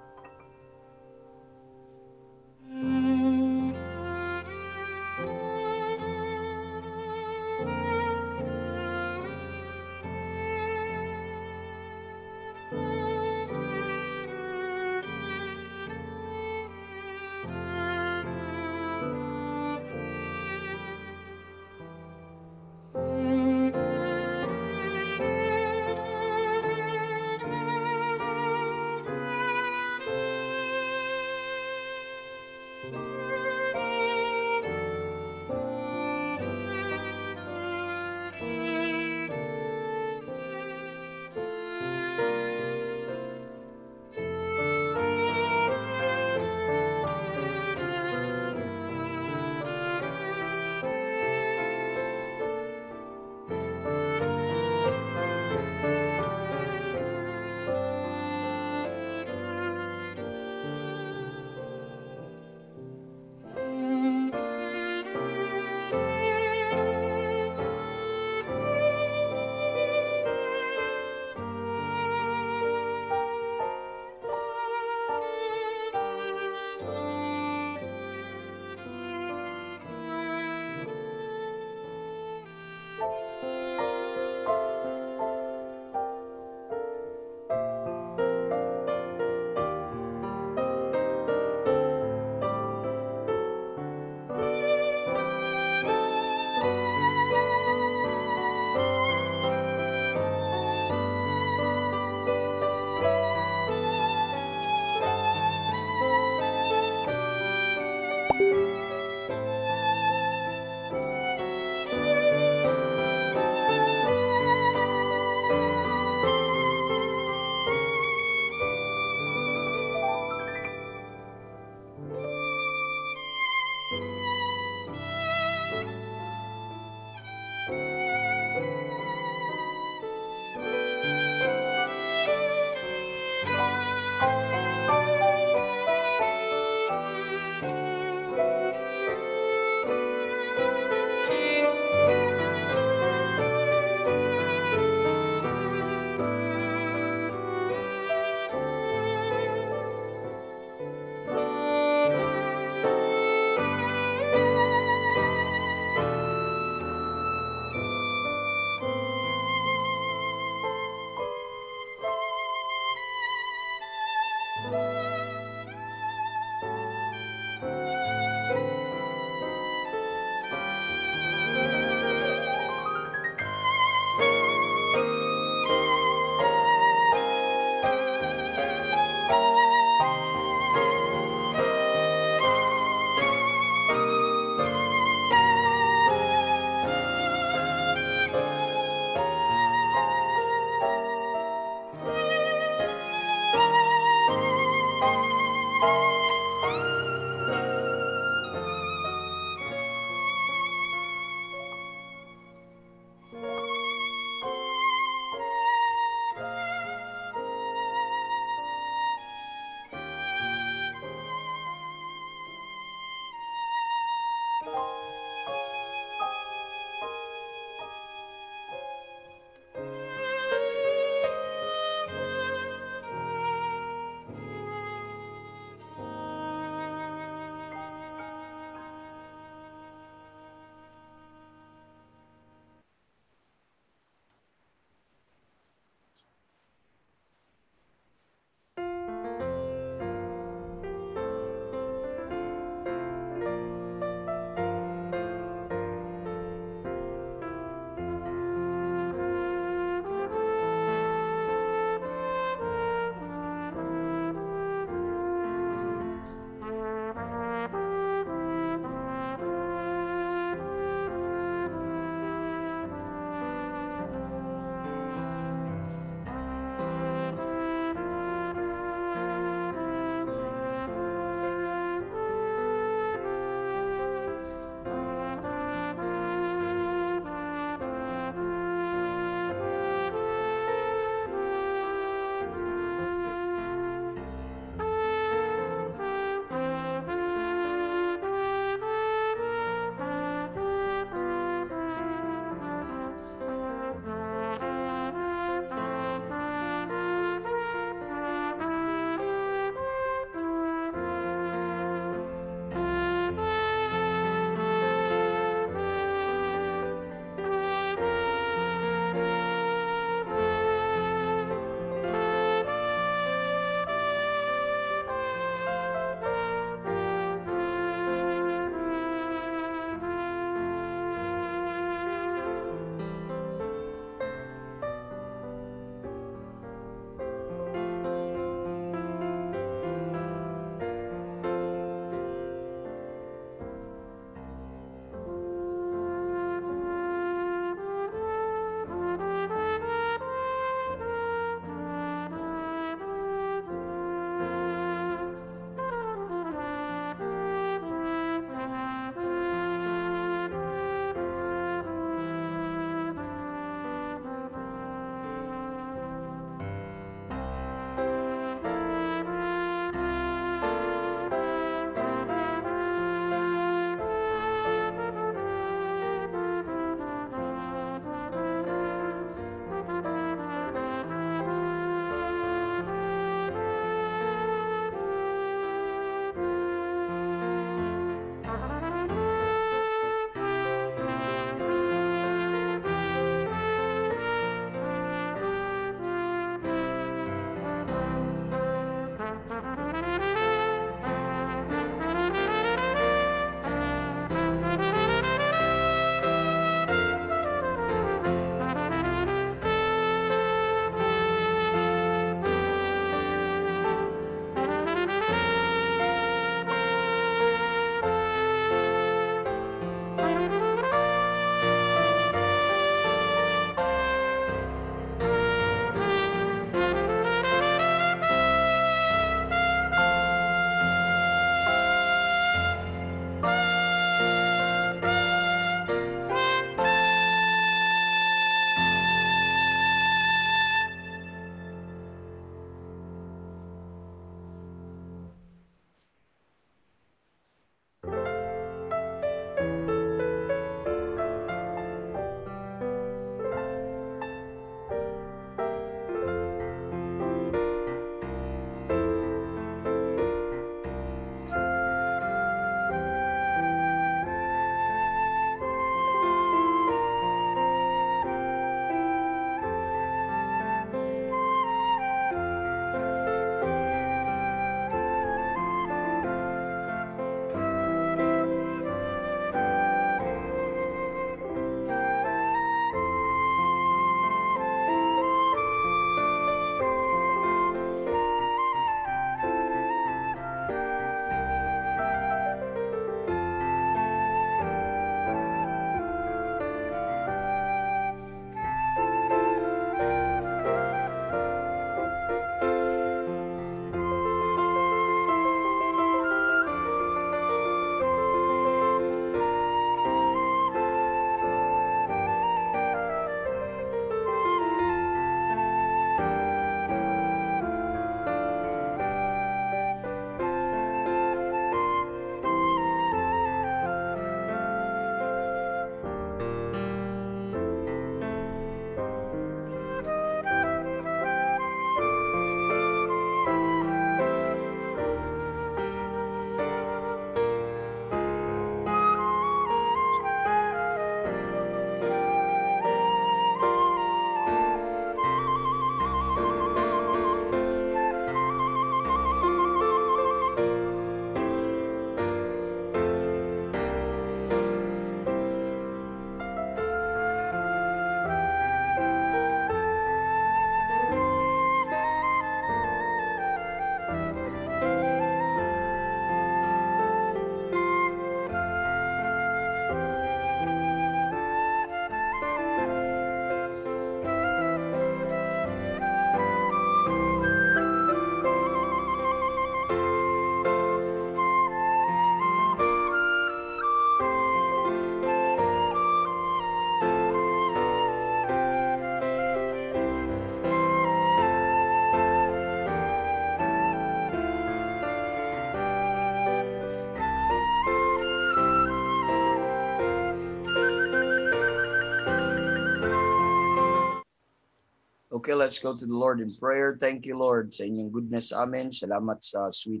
Okay, let's go to the Lord in prayer. Thank you, Lord, sa inyong goodness sa amin. Salamat sa sweet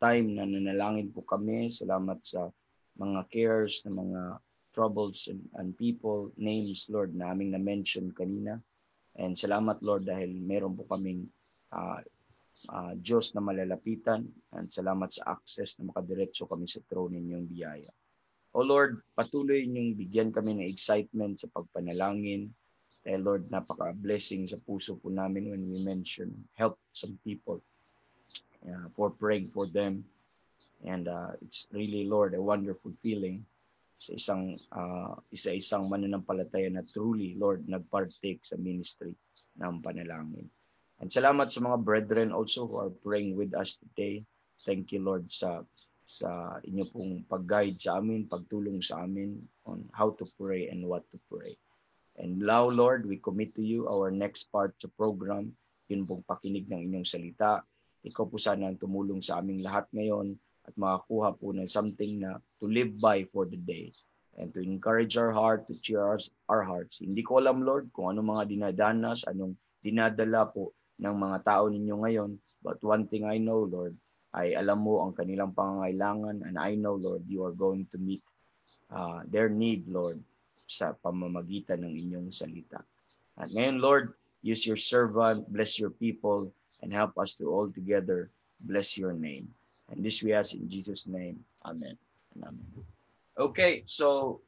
time na nanalangin po kami. Salamat sa mga cares, na mga troubles and people, names, Lord, na aming na-mention kanina. And salamat, Lord, dahil meron po kaming Diyos na malalapitan. And salamat sa access na makadiretso kami sa throne ninyong biyaya. O Lord, patuloy niyong bigyan kami ng excitement sa pagpanalangin. Dahil Lord, napaka-blessing sa puso po namin when we mention help some people for praying for them. And it's really, Lord, a wonderful feeling sa isang mananampalataya na truly, Lord, nagpartake sa ministry ng panalangin. And salamat sa mga brethren also who are praying with us today. Thank you, Lord, sa inyo pong pag-guide sa amin, pagtulong sa amin on how to pray and what to pray. And now, Lord, we commit to you our next part sa program. Yun pong pakinig ng inyong salita. Ikaw po sana ang tumulong sa aming lahat ngayon at makakuha po ng something na to live by for the day and to encourage our heart, to cheer our hearts. Hindi ko alam, Lord, kung anong mga dinadanas, anong dinadala po ng mga tao ninyo ngayon. But one thing I know, Lord, ay alam mo ang kanilang pangangailangan, and I know, Lord, you are going to meet their need, Lord, sa pamamagitan ng inyong salita. At ngayon, Lord, use your servant, bless your people, and help us to all together bless your name. And this we ask in Jesus' name. Amen. Amen. Okay, so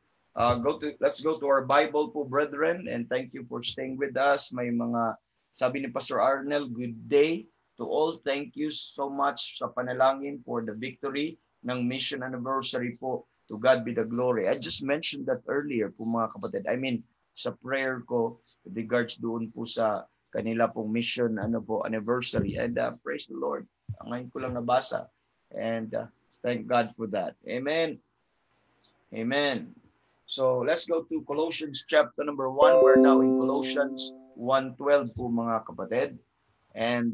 let's go to our Bible po, brethren, and thank you for staying with us. May mga sabi ni Pastor Arnel, good day to all. Thank you so much sa panalangin for the victory ng mission anniversary po. To God be the glory. I just mentioned that earlier po mga kapatid. I mean, sa prayer ko with regards doon po sa kanila pong mission anniversary. And praise the Lord. Ngayon ko lang nabasa. And thank God for that. Amen. Amen. So let's go to Colossians chapter number 1. We're now in Colossians 1:12 po mga kapatid. And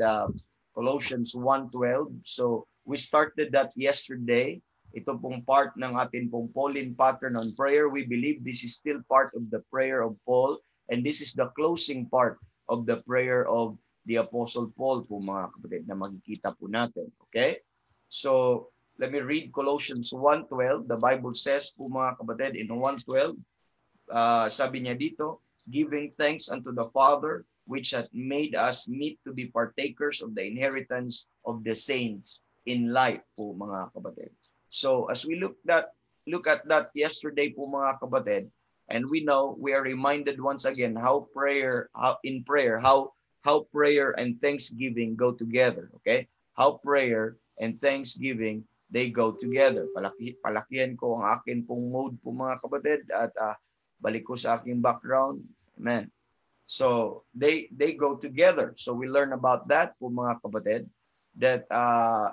Colossians 1:12. So we started that yesterday. Ito pong part ng atin pong Pauline pattern on prayer. We believe this is still part of the prayer of Paul. And this is the closing part of the prayer of the Apostle Paul po mga kapatid na makikita po natin. Okay? So, let me read Colossians 1:12. The Bible says po mga kapatid in 1:12, sabi niya dito, giving thanks unto the Father which hath made us meet to be partakers of the inheritance of the saints in light po mga kapatid. So as we look at that yesterday po mga kapatid, and we know, we are reminded once again how prayer and thanksgiving go together. Okay? How prayer and thanksgiving, they go together. Palakihan ko ang akin pong mode po mga kapatid at balik ko sa aking background. Amen. So they go together. So we learn about that po mga kapatid. That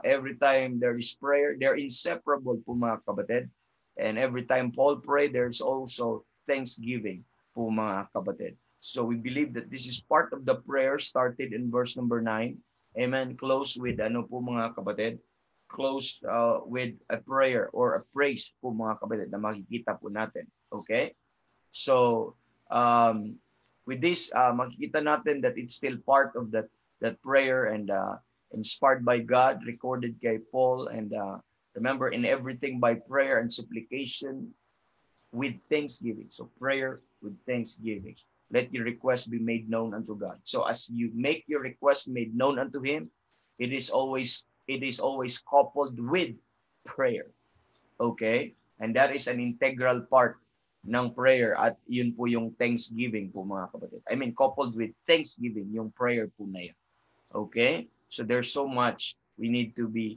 every time there is prayer, they're inseparable po mga kapatid. And every time Paul prayed, there's also thanksgiving po mga kapatid. So we believe that this is part of the prayer started in verse number 9. Amen. Close with po mga kapatid? Close with a prayer or a praise po mga kapatid na makikita po natin. Okay? So with this, makikita natin that it's still part of that prayer and inspired by God, recorded kay Paul, and remember, in everything by prayer and supplication with thanksgiving. So prayer with thanksgiving. Let your request be made known unto God. So as you make your request made known unto Him, it is always coupled with prayer. Okay? And that is an integral part ng prayer at yun po yung thanksgiving po mga kapatid. I mean, coupled with thanksgiving, yung prayer po na yan. Okay? So there's so much we need to be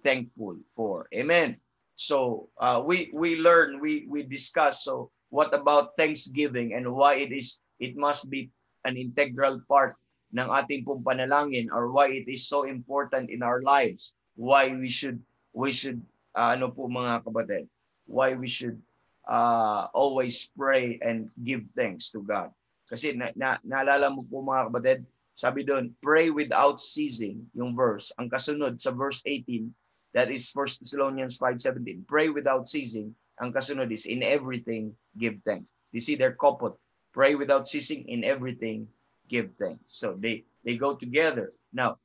thankful for. Amen. So we learn, we discuss. So what about thanksgiving and why it must be an integral part ng ating pong panalangin, or why it is so important in our lives? Why we should po mga kapatid? Why we should always pray and give thanks to God? Kasi naalala mo po mga kapatid, sabi doon, pray without ceasing, yung verse. Ang kasunod sa verse 18, that is 1 Thessalonians 5:17. Pray without ceasing. Ang kasunod is, in everything, give thanks. You see, they're coupled. Pray without ceasing, in everything, give thanks. So they go together. Now,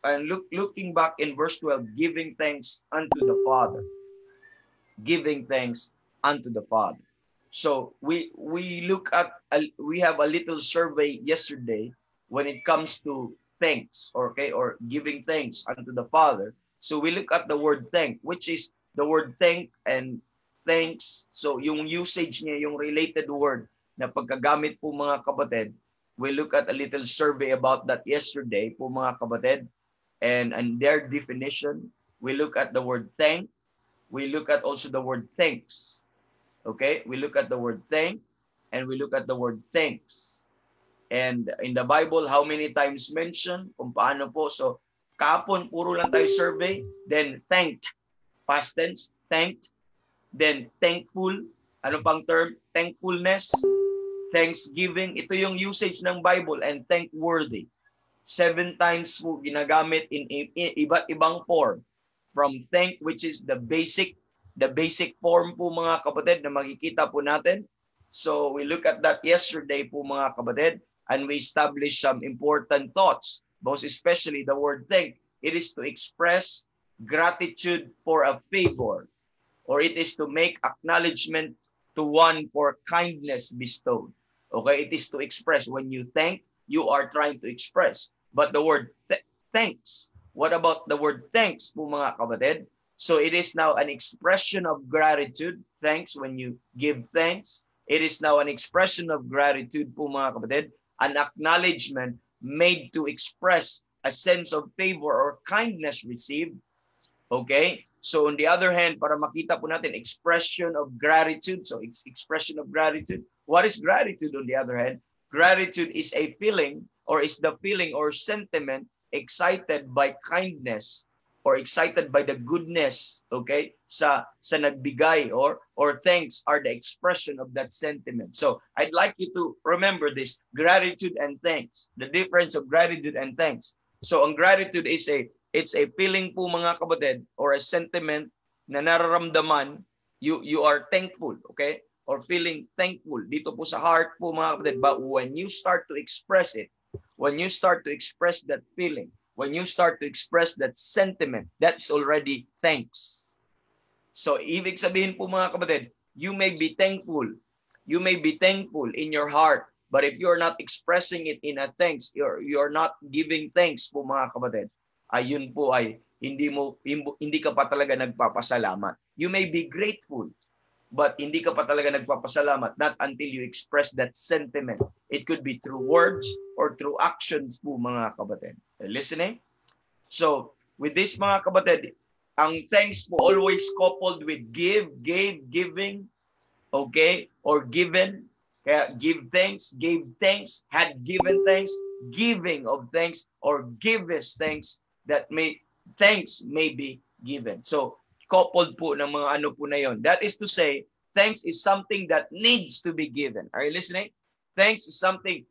and looking back in verse 12, giving thanks unto the Father. Giving thanks unto the Father. So we look at, we have a little survey yesterday when it comes to thanks, okay, or giving thanks unto the Father. So we look at the word thank, which is the word thank and thanks. So yung usage niya, yung related word na pagkagamit po mga kapatid, we look at a little survey about that yesterday po mga kapatid, and their definition. We look at the word thank. We look at also the word thanks. Okay? We look at the word thank and we look at the word thanks. And in the Bible, how many times mentioned? Kung paano po. So, kahapon, puro lang tayo survey. Then, thanked. Past tense, thanked. Then, thankful. Ano pang term? Thankfulness. Thanksgiving. Ito yung usage ng Bible. And thankworthy. 7 times po ginagamit in iba't ibang form. From thank, which is the basic form po mga kapatid na makikita po natin. So we look at that yesterday po mga kapatid, and we establish some important thoughts, most especially the word thank. It is to express gratitude for a favor, or it is to make acknowledgement to one for kindness bestowed. Okay, it is to express. When you thank, you are trying to express. But the word thanks, what about the word thanks po mga kapatid? So it is now an expression of gratitude. Thanks, when you give thanks. It is now an expression of gratitude po mga kapatid. An acknowledgement made to express a sense of favor or kindness received. Okay? So on the other hand, para makita po natin, expression of gratitude. So it's expression of gratitude. What is gratitude on the other hand? Gratitude is a feeling, or is the feeling or sentiment excited by kindness or excited by the goodness, okay, sa nagbigay, or thanks are the expression of that sentiment. So I'd like you to remember this, gratitude and thanks, the difference of gratitude and thanks. So ang gratitude is it's a feeling po mga kapatid, or a sentiment na nararamdaman, you are thankful, okay, or feeling thankful dito po sa heart po mga kapatid. But when you start to express it, when you start to express that feeling, when you start to express that sentiment, that's already thanks. So, ibig sabihin po mga kapatid, you may be thankful. You may be thankful in your heart, but if you're not expressing it in a thanks, you're not giving thanks po mga kapatid, ayun po ay hindi ka pa talaga nagpapasalamat. You may be grateful, but hindi ka pa talaga nagpapasalamat, not until you express that sentiment. It could be through words or through actions po mga kapatid. Listening? So, with this mga kapatid, ang thanks po always coupled with giving, okay, or given. Kaya give thanks, gave thanks, had given thanks, giving of thanks, or gives thanks, thanks may be given. So, coupled po ng mga ano po na yon. That is to say, thanks is something that needs to be given. Are you listening? Thanks is something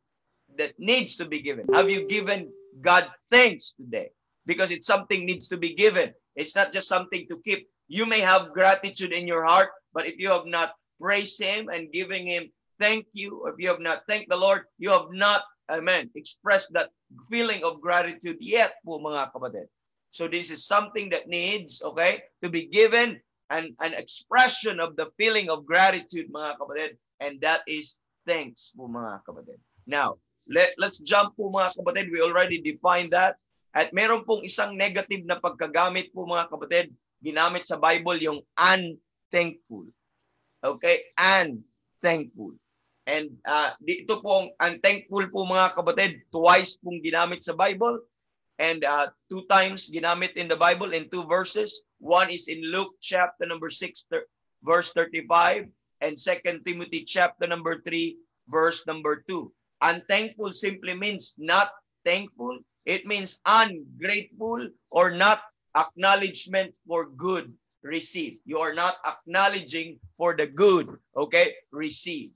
that needs to be given. Have you given God thanks today? Because it's something needs to be given. It's not just something to keep. You may have gratitude in your heart, but if you have not praised Him and giving Him thank you, or if you have not thanked the Lord, you have not, expressed that feeling of gratitude yet po mga kapatid. So this is something that needs, okay, to be given, and an expression of the feeling of gratitude, mga kapatid, and that is thanks po mga kapatid. Now, let's jump po mga kapatid. We already defined that. At meron pong isang negative na pagkagamit po mga kapatid, ginamit sa Bible yung unthankful. Okay? Unthankful. And dito pong unthankful po mga kapatid, twice pong ginamit sa Bible. And 2 times ginamit in the Bible in 2 verses. One is in Luke chapter number 6, verse 35, and 2 Timothy chapter number 3, verse number 2. Unthankful simply means not thankful. It means ungrateful or not acknowledgement for good received. You are not acknowledging for the good, okay, received.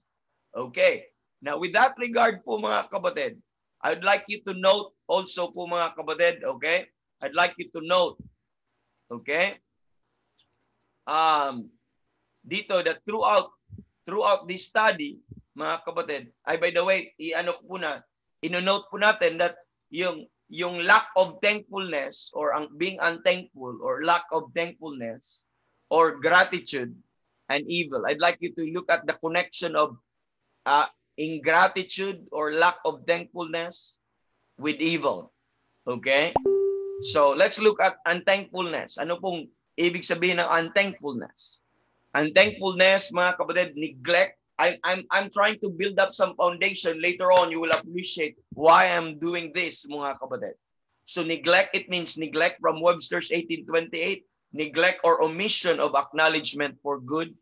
Okay. Now, with that regard po mga kapatid, I'd like you to note also po mga kapatid, okay? I'd like you to note, okay? Dito that throughout this study, mga kapatid, by the way, i-ano ko po na, ino-note po natin that yung lack of thankfulness or ang being unthankful or lack of thankfulness or gratitude and evil. I'd like you to look at the connection of ingratitude or lack of thankfulness with evil. Okay? So, let's look at unthankfulness. Ano pong ibig sabihin ng unthankfulness? Unthankfulness, mga kapatid, neglect. I'm trying to build up some foundation. Later on, you will appreciate why I'm doing this, mga kapatid. So, neglect, it means neglect from Webster's 1828. Neglect or omission of acknowledgement for good.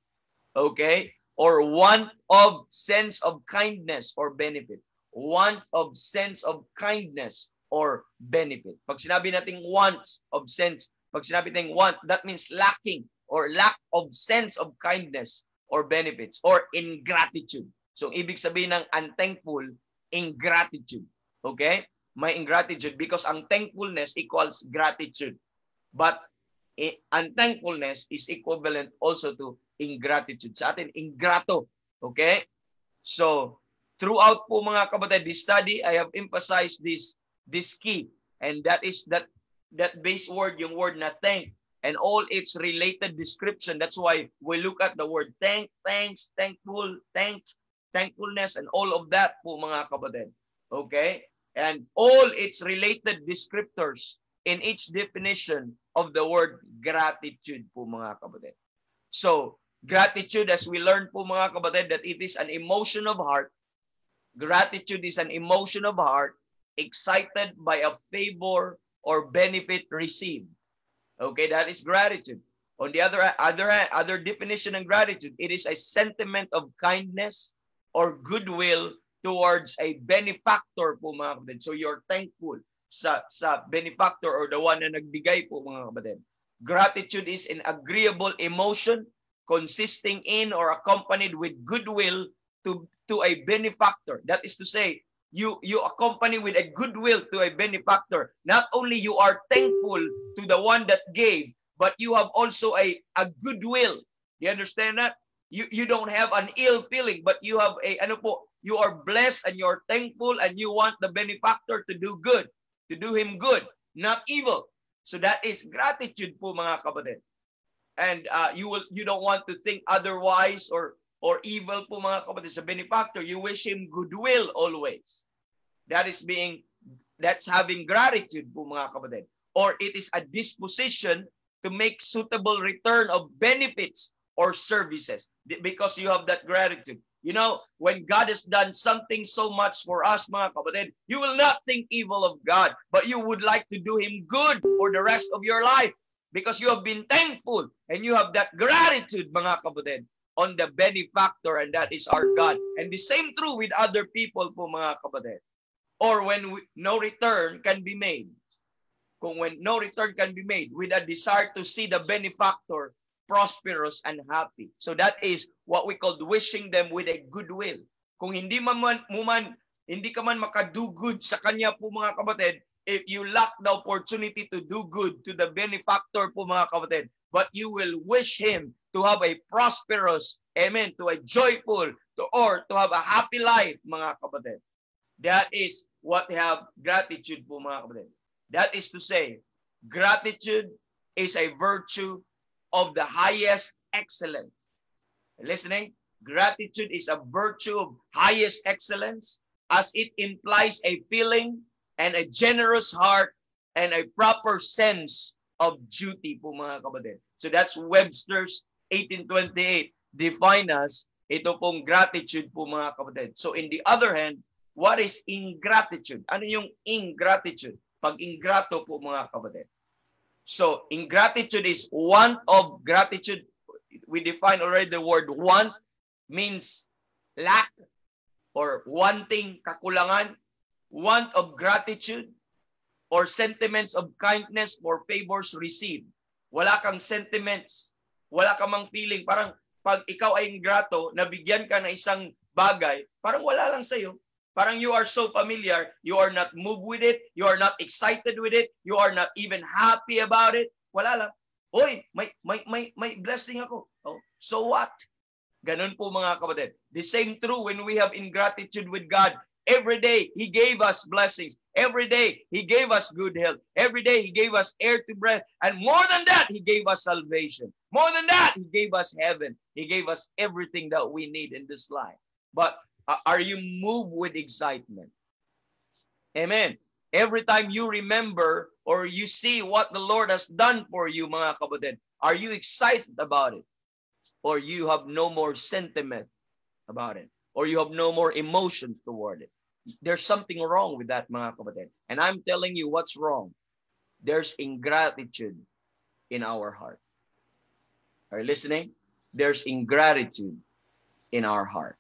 Okay? Or want of sense of kindness or benefit. Want of sense of kindness or benefit. Pag sinabi natin wants of sense, pag sinabi natin want, that means lacking or lack of sense of kindness or benefits or ingratitude. So, ibig sabihin ng unthankful, ingratitude. Okay? May ingratitude because ang thankfulness equals gratitude. But unthankfulness is equivalent also to ingratitude. Sa atin, ingrato. Okay? So, throughout po mga kapatid, this study, I have emphasized this key. And that is that base word, yung word na thank, and all its related description. That's why we look at the word thank, thanks, thankful, thankfulness, and all of that po mga kapatid. Okay? And all its related descriptors in each definition of the word gratitude po mga kapatid. So, gratitude, as we learned po mga kapatid, that it is an emotion of heart. Gratitude is an emotion of heart excited by a favor or benefit received. Okay, that is gratitude. On the other definition of gratitude, it is a sentiment of kindness or goodwill towards a benefactor po mga kapatid. So you're thankful sa benefactor or the one na nagbigay po mga kapatid. Gratitude is an agreeable emotion consisting in or accompanied with goodwill to a benefactor. That is to say, you accompany with a goodwill to a benefactor. Not only you are thankful to the one that gave, but you have also a goodwill. You understand that? You don't have an ill feeling, but you have you are blessed and you're thankful and you want the benefactor to do good, to do him good, not evil. So that is gratitude po mga kapatid. And you don't want to think otherwise or evil po mga kapatid sa benefactor. You wish him goodwill always. That's having gratitude po mga kapatid. Or it is a disposition to make suitable return of benefits or services because you have that gratitude. You know, when God has done something so much for us mga kapatid, you will not think evil of God, but you would like to do him good for the rest of your life because you have been thankful and you have that gratitude mga kapatid on the benefactor, and that is our God. And the same true with other people po mga kapatid. Or when no return can be made. Kung when no return can be made with a desire to see the benefactor prosperous and happy. So that is what we call wishing them with a goodwill. Kung hindi ka man makado good sa kanya po mga kapatid, if you lack the opportunity to do good to the benefactor po mga kapatid, but you will wish him to have a prosperous, amen, to a joyful, or to have a happy life, mga kapatid. That is what we have gratitude po, mga kapatid. That is to say, gratitude is a virtue of the highest excellence. Listening? Gratitude is a virtue of highest excellence as it implies a feeling and a generous heart and a proper sense of duty po mga kapatid. So that's Webster's 1828 define us ito pong gratitude po mga kapatid. So in the other hand, what is ingratitude? Ano yung ingratitude? Pag ingrato po mga kapatid. So ingratitude is want of gratitude. We define already the word want means lack or wanting, kakulangan. Want of gratitude or sentiments of kindness for favors received. Wala kang sentiments, wala kang mang feeling. Parang pag ikaw ay ingrato, nabigyan ka ng isang bagay, parang wala lang sa'yo. Parang you are so familiar, you are not moved with it, you are not excited with it, you are not even happy about it. Wala lang. Oy, may blessing ako. Oh, so what? Ganun po mga kapatid. The same true when we have ingratitude with God. Every day, He gave us blessings. Every day, He gave us good health. Every day, He gave us air to breathe. And more than that, He gave us salvation. More than that, He gave us heaven. He gave us everything that we need in this life. But are you moved with excitement? Amen. Every time you remember or you see what the Lord has done for you, mga kapatid, are you excited about it? Or you have no more sentiment about it? Or you have no more emotions toward it? There's something wrong with that, mga kapatid. And I'm telling you what's wrong. There's ingratitude in our heart. Are you listening? There's ingratitude in our heart.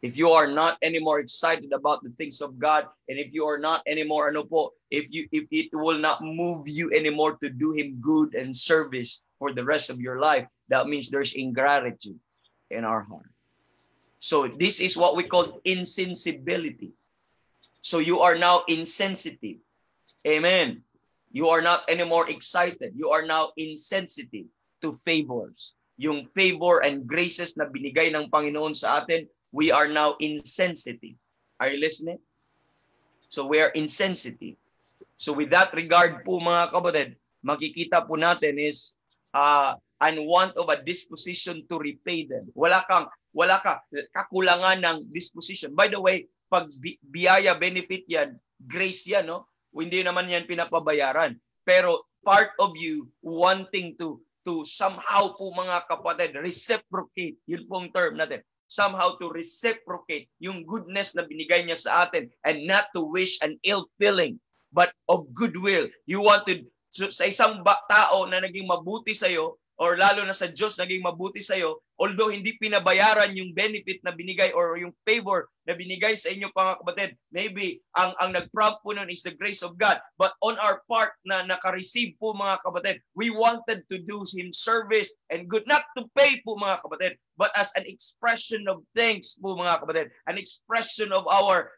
If you are not anymore excited about the things of God, and if you are not anymore, if it will not move you anymore to do Him good and service for the rest of your life, that means there's ingratitude in our heart. So this is what we call insensibility. So you are now insensitive. Amen. You are not anymore excited. You are now insensitive to favors. Yung favor and graces na binigay ng Panginoon sa atin, we are now insensitive. Are you listening? So we are insensitive. So with that regard po, mga kapatid, makikita po natin is and want of a disposition to repay them. Wala ka kakulangan ng disposition. By the way, pag biyaya, benefit yan, grace yan, no? Hindi naman yan pinapabayaran. Pero part of you wanting to somehow po, mga kapatid, reciprocate. Yun pong term natin. Somehow to reciprocate yung goodness na binigay niya sa atin, and not to wish an ill feeling, but of goodwill. You wanted, sa isang tao na naging mabuti sa'yo, or lalo na sa Diyos naging mabuti sa'yo, although hindi pinabayaran yung benefit na binigay or yung favor na binigay sa inyo, mga kapatid, maybe ang nag-prompt po nun is the grace of God. But on our part na naka-receive po, mga kapatid, we wanted to do Him service and good, not to pay po, mga kapatid, but as an expression of thanks po, mga kapatid, an expression of our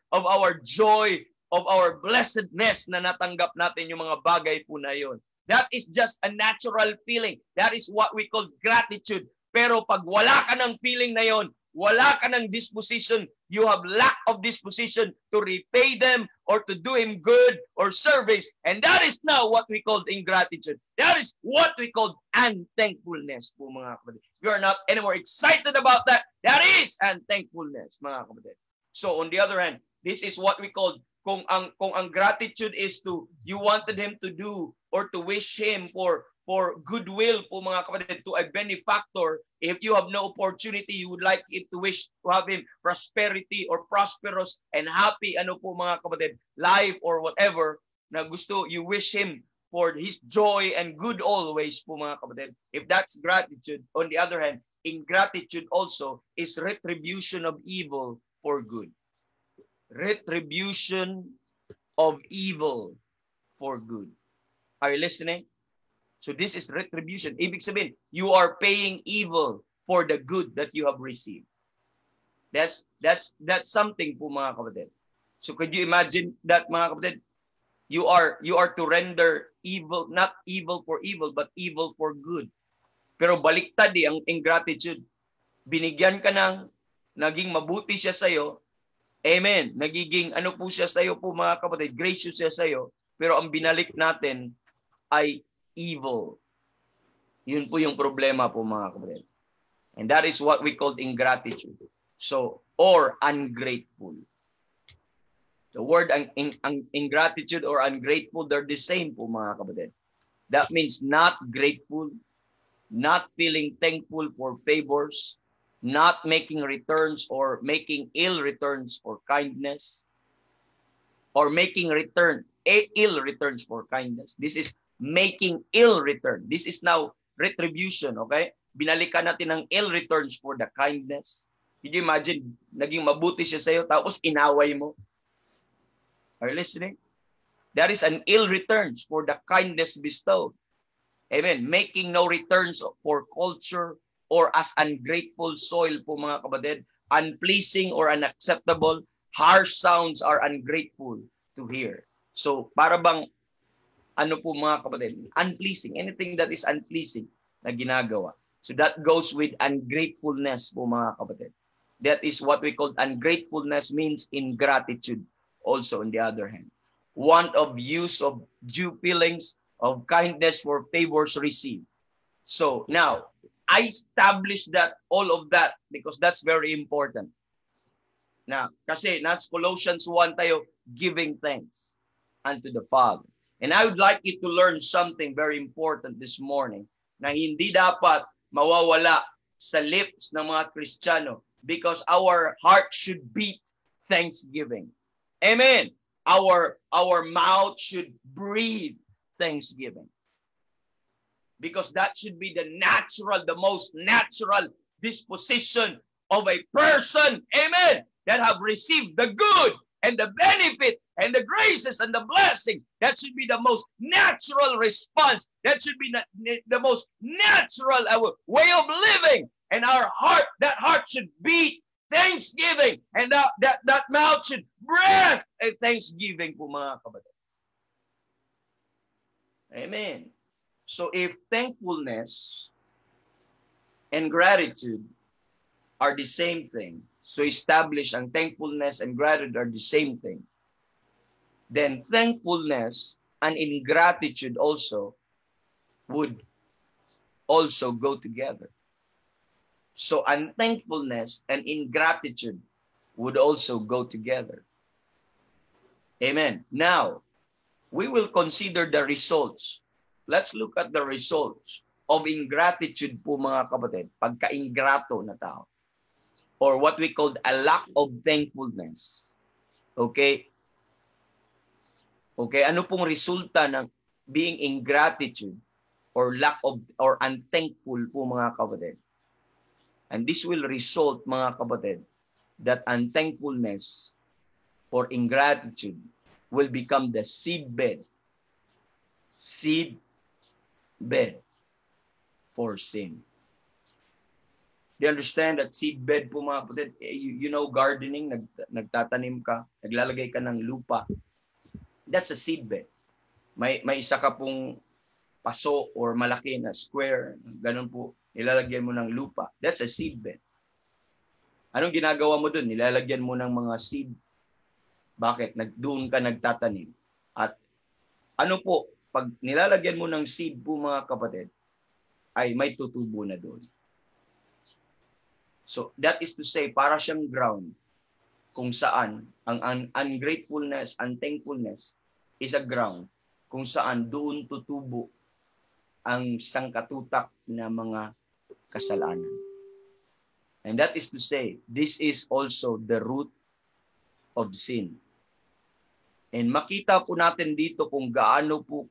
joy, of our blessedness na natanggap natin yung mga bagay po na yun. That is just a natural feeling. That is what we call gratitude. Pero pag wala ka ng feeling na yon, wala ka ng disposition, you have lack of disposition to repay them or to do Him good or service. And that is now what we call ingratitude. That is what we call unthankfulness po, mga kapatid. If you are not anymore excited about that, that is unthankfulness, mga kapatid. So on the other hand, this is what we call, kung ang gratitude is to, you wanted Him to do or to wish Him for goodwill po, mga kapatid, to a benefactor. If you have no opportunity, you would like it to wish to have Him prosperity or prosperous and happy, mga kapatid, life or whatever na gusto, you wish Him for His joy and good always po, mga kapatid. If that's gratitude. On the other hand, ingratitude also is retribution of evil for good. Retribution of evil for good. Are you listening? So this is retribution. Ibig sabihin, you are paying evil for the good that you have received. That's something po, mga kapatid. So could you imagine that, mga kapatid? You are to render evil, not evil for evil, but evil for good. Pero baliktad ang ingratitude. Binigyan ka ng, naging mabuti siya sa'yo. Amen. Nagiging po siya sa'yo po, mga kapatid, gracious siya sa'yo. Pero ang binalik natin ay evil. Yun po yung problema po, mga kapatid. And that is what we call ingratitude. So, or ungrateful. The word ingratitude or ungrateful, they're the same po, mga kapatid. That means not grateful, not feeling thankful for favors, not making returns or making ill returns for kindness, or making ill returns for kindness. This is making ill return. This is now retribution, okay? Binalikan natin ng ill returns for the kindness. Can you imagine, naging mabuti siya sa'yo, tapos inaway mo? Are you listening? That is an ill returns for the kindness bestowed. Amen. Making no returns for culture or as ungrateful soil po, mga kapatid. Unpleasing or unacceptable. Harsh sounds are ungrateful to hear. So, para bang, po, mga kapatid, unpleasing. Anything that is unpleasing na ginagawa. So that goes with ungratefulness po, mga kapatid. That is what we call ungratefulness, means ingratitude also on the other hand. Want of use of due feelings of kindness for favors received. So now, I established that, all of that, because that's very important. Now, kasi that's Colossians 1 tayo, giving thanks unto the Father. And I would like you to learn something very important this morning na hindi dapat mawawala sa lips ng mga Kristiyano, because our heart should beat thanksgiving. Amen. Our mouth should breathe thanksgiving. Because that should be the most natural disposition of a person, amen, that have received the good and the benefit and the graces and the blessing. That should be the most natural response. That should be the most natural way of living. And our heart, that heart should beat thanksgiving. And that mouth should breath thanksgiving po mga kapatid. Amen. So if thankfulness and gratitude are the same thing, so establish ang thankfulness and gratitude are the same thing, then thankfulness and ingratitude also would also go together. So unthankfulness and ingratitude would also go together. Amen. Now, we will consider the results. Let's look at the results of ingratitude po mga kapatid, pagka-ingrato na tao. Or what we call a lack of thankfulness. Okay? Okay, ano pong resulta ng being ingratitude or lack of or unthankful po mga kapatid? And this will result mga kapatid that unthankfulness or ingratitude will become the seedbed for sin. Do you understand that seedbed po mga kapatid? You know gardening, nagtatanim ka, naglalagay ka ng lupa. That's a seedbed. May isa ka pong paso or malaki na square, ganun po, nilalagyan mo ng lupa. That's a seedbed. Anong ginagawa mo dun? Nilalagyan mo ng mga seed. Bakit? Doon ka nagtatanim. At ano po, pag nilalagyan mo ng seed po mga kapatid, ay may tutubo na doon. So that is to say, para siyang ground kung saan ang ungratefulness, unthankfulness is a ground kung saan doon tutubo ang sangkatutak na mga kasalanan. And that is to say, this is also the root of sin. And makita po natin dito kung gaano po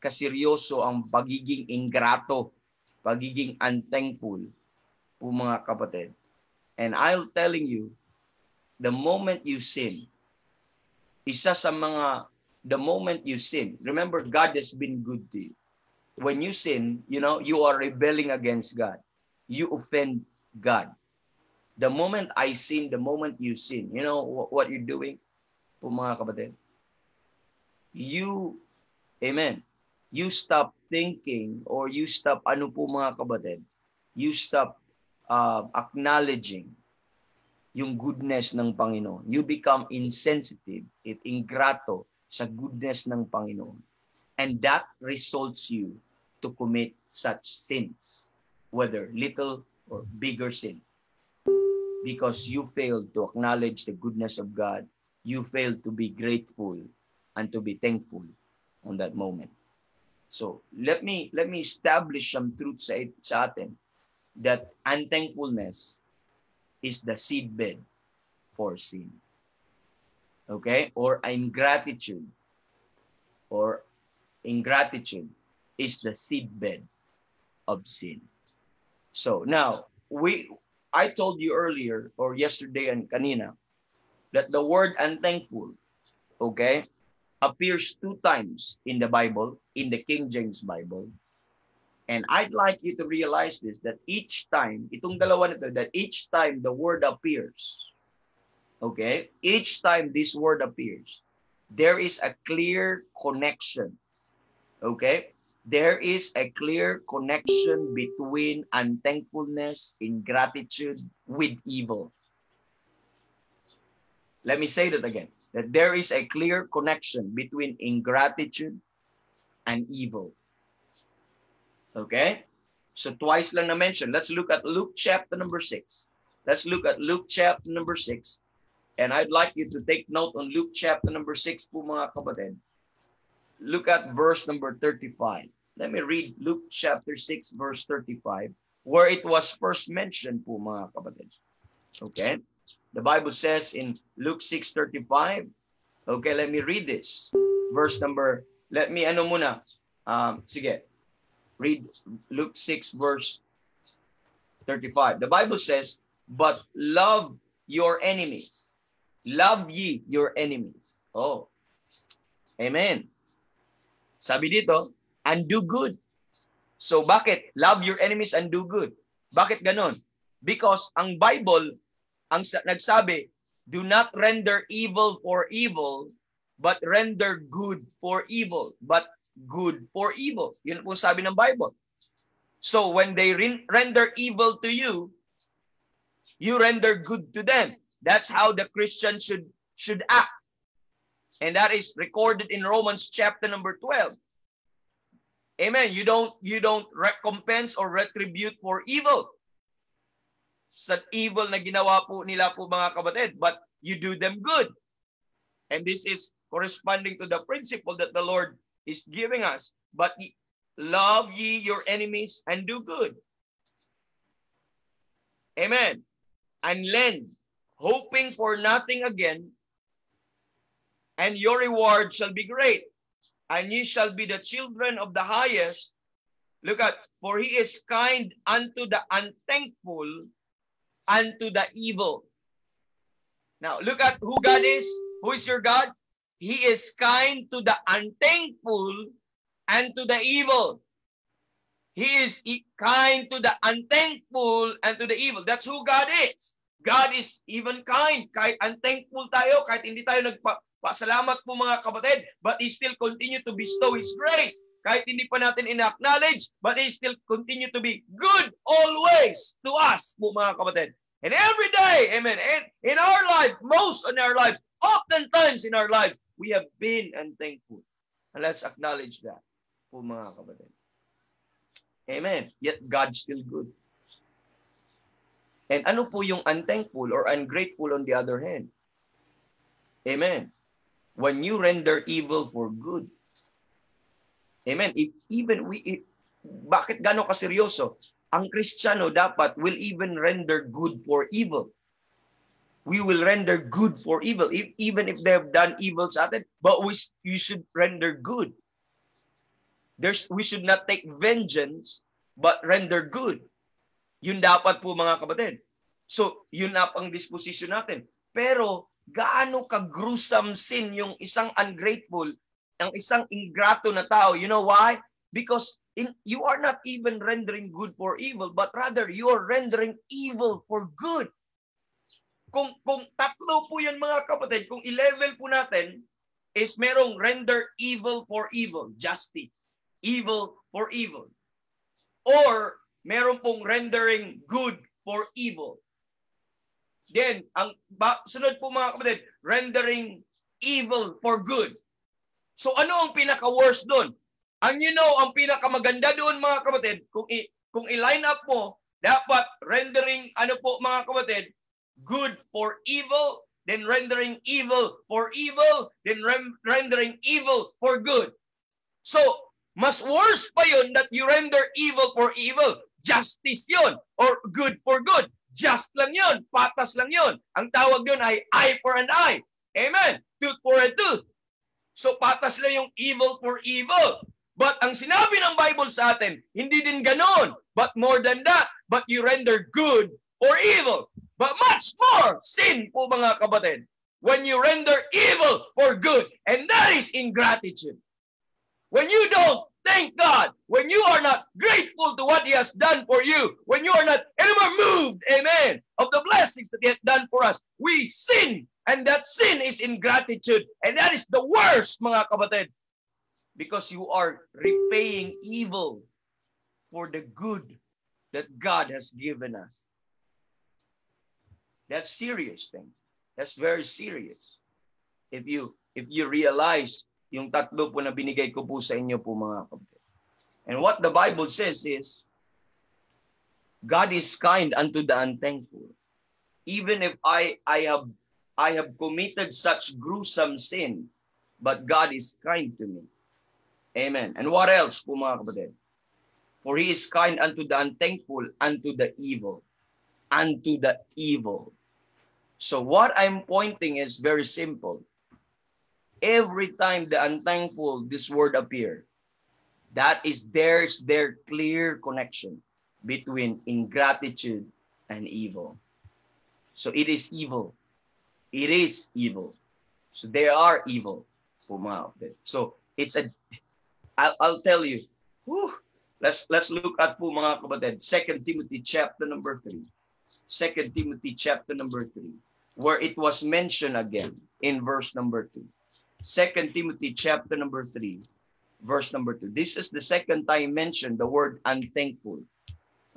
kaseryoso ang pagiging ingrato, pagiging unthankful po mga kapatid. And I'll telling you, the moment you sin, the moment you sin, remember God has been good to you. When you sin, you know, you are rebelling against God. You offend God. The moment I sin, the moment you sin, you know what you're doing po mga kapatid? You stop thinking or you stop, ano po mga kapatid? You stop acknowledging yung goodness ng Panginoon. You become insensitive, ingrato sa goodness ng Panginoon. And that results you to commit such sins, whether little or bigger sins. Because you failed to acknowledge the goodness of God. You failed to be grateful and to be thankful on that moment. So let me establish some truth sa atin that unthankfulness is the seedbed for sin. Okay? Or ingratitude is the seedbed of sin. So now, I told you earlier or yesterday and kanina that the word unthankful, okay, appears 2 times in the Bible, in the King James Bible. And I'd like you to realize this, that each time, itong dalawa nito, that each time the word appears, okay, each time this word appears, there is a clear connection, okay? There is a clear connection between unthankfulness, ingratitude with evil. Let me say that again. That there is a clear connection between ingratitude and evil. Okay? So twice lang na mention. Let's look at Luke chapter number 6. Let's look at Luke chapter number 6. And I'd like you to take note on Luke chapter number 6 po mga kapatid. Look at verse number 35. Let me read Luke chapter 6 verse 35 where it was first mentioned po mga kapatid. Okay? The Bible says in Luke 6:35. Okay, let me read this. Verse number, sige. Read Luke 6 verse 35. The Bible says, but love your enemies. Love ye your enemies. Oh. Amen. Sabi dito, and do good. So bakit? Love your enemies and do good. Bakit ganon? Because ang Bible, ang nagsabi, do not render evil for evil, but render good for evil. But good for evil. Yun po sabi ng Bible. So when they render evil to you, you render good to them. That's how the Christian should act. And that is recorded in Romans chapter number 12. Amen. You don't recompense or retribute for evil. Sa evil na ginawa po nila po mga kapatid, but you do them good. And this is corresponding to the principle that the Lord is giving us. But love ye your enemies and do good. Amen. And lend, hoping for nothing again, and your reward shall be great, and ye shall be the children of the highest. Look at, for he is kind unto the unthankful, unto the evil. Now, look at who God is. Who is your God? He is kind to the unthankful and to the evil. He is kind to the unthankful and to the evil. That's who God is. God is even kind. Kahit unthankful tayo, kahit hindi tayo nagpasalamat po mga kapatid, but He still continue to bestow His grace. Kahit hindi pa natin ina-acknowledge, but He still continue to be good always to us po mga kapatid. And every day, amen, and in our life, most in our lives, oftentimes in our lives, we have been unthankful. And let's acknowledge that po mga kapatid. Amen. Yet God's still good. And ano po yung unthankful or ungrateful on the other hand? Amen. When you render evil for good. Amen. Bakit gano'n kaseryoso? Ang Kristiyano dapat will even render good for evil. We will render good for evil, even if they have done evil sa atin, but you should render good. We should not take vengeance, but render good. Yun dapat po mga kapatid. So, yun na ang disposition natin. Pero, gaano ka-gruesome sin yung isang ungrateful, ang isang ingrato na tao. You know why? Because you are not even rendering good for evil, but rather you are rendering evil for good. Kung tatlo po yan mga kapatid, kung i-level po natin, is merong render evil for evil, justice. Evil for evil. Or meron pong rendering good for evil. Then, sunod po mga kapatid, rendering evil for good. So ano ang pinaka-worst doon? Ang ang pinakamaganda doon mga kapatid, kung i-line up mo, dapat rendering mga kapatid, good for evil, then rendering evil for evil, then rendering evil for good. So, mas worse pa yun that you render evil for evil. Justice yun. Or good for good. Just lang yun. Patas lang yun. Ang tawag yun ay eye for an eye. Amen. Tooth for a tooth. So patas lang yung evil for evil. But ang sinabi ng Bible sa atin, hindi din ganon. But more than that, but you render good for evil. But much more sin po mga kapatid. When you render evil for good. And that is ingratitude. When you don't thank God, when you are not grateful to what He has done for you, when you are not anymore moved, amen, of the blessings that He has done for us, we sin. And that sin is ingratitude. And that is the worst, mga kapatid. Because you are repaying evil for the good that God has given us. That's serious thing. That's very serious. If you realize yung tatlo po na binigay ko po sa inyo po mga kapatid. And what the Bible says is, God is kind unto the unthankful. Even if I have committed such gruesome sin, but God is kind to me. Amen. And what else po mga kapatid? For He is kind unto the unthankful, unto the evil. Unto the evil. So what I'm pointing is very simple. Every time the unthankful, this word appear, there's their clear connection between ingratitude and evil. So it is evil. It is evil. So they are evil. So it's I'll tell you. Whew, let's look at po mga kapatid, 2 Timothy chapter number 3. 2 Timothy chapter number 3, where it was mentioned again in verse number 2. 2 Timothy chapter number 3, verse number 2. This is the second time mentioned the word unthankful.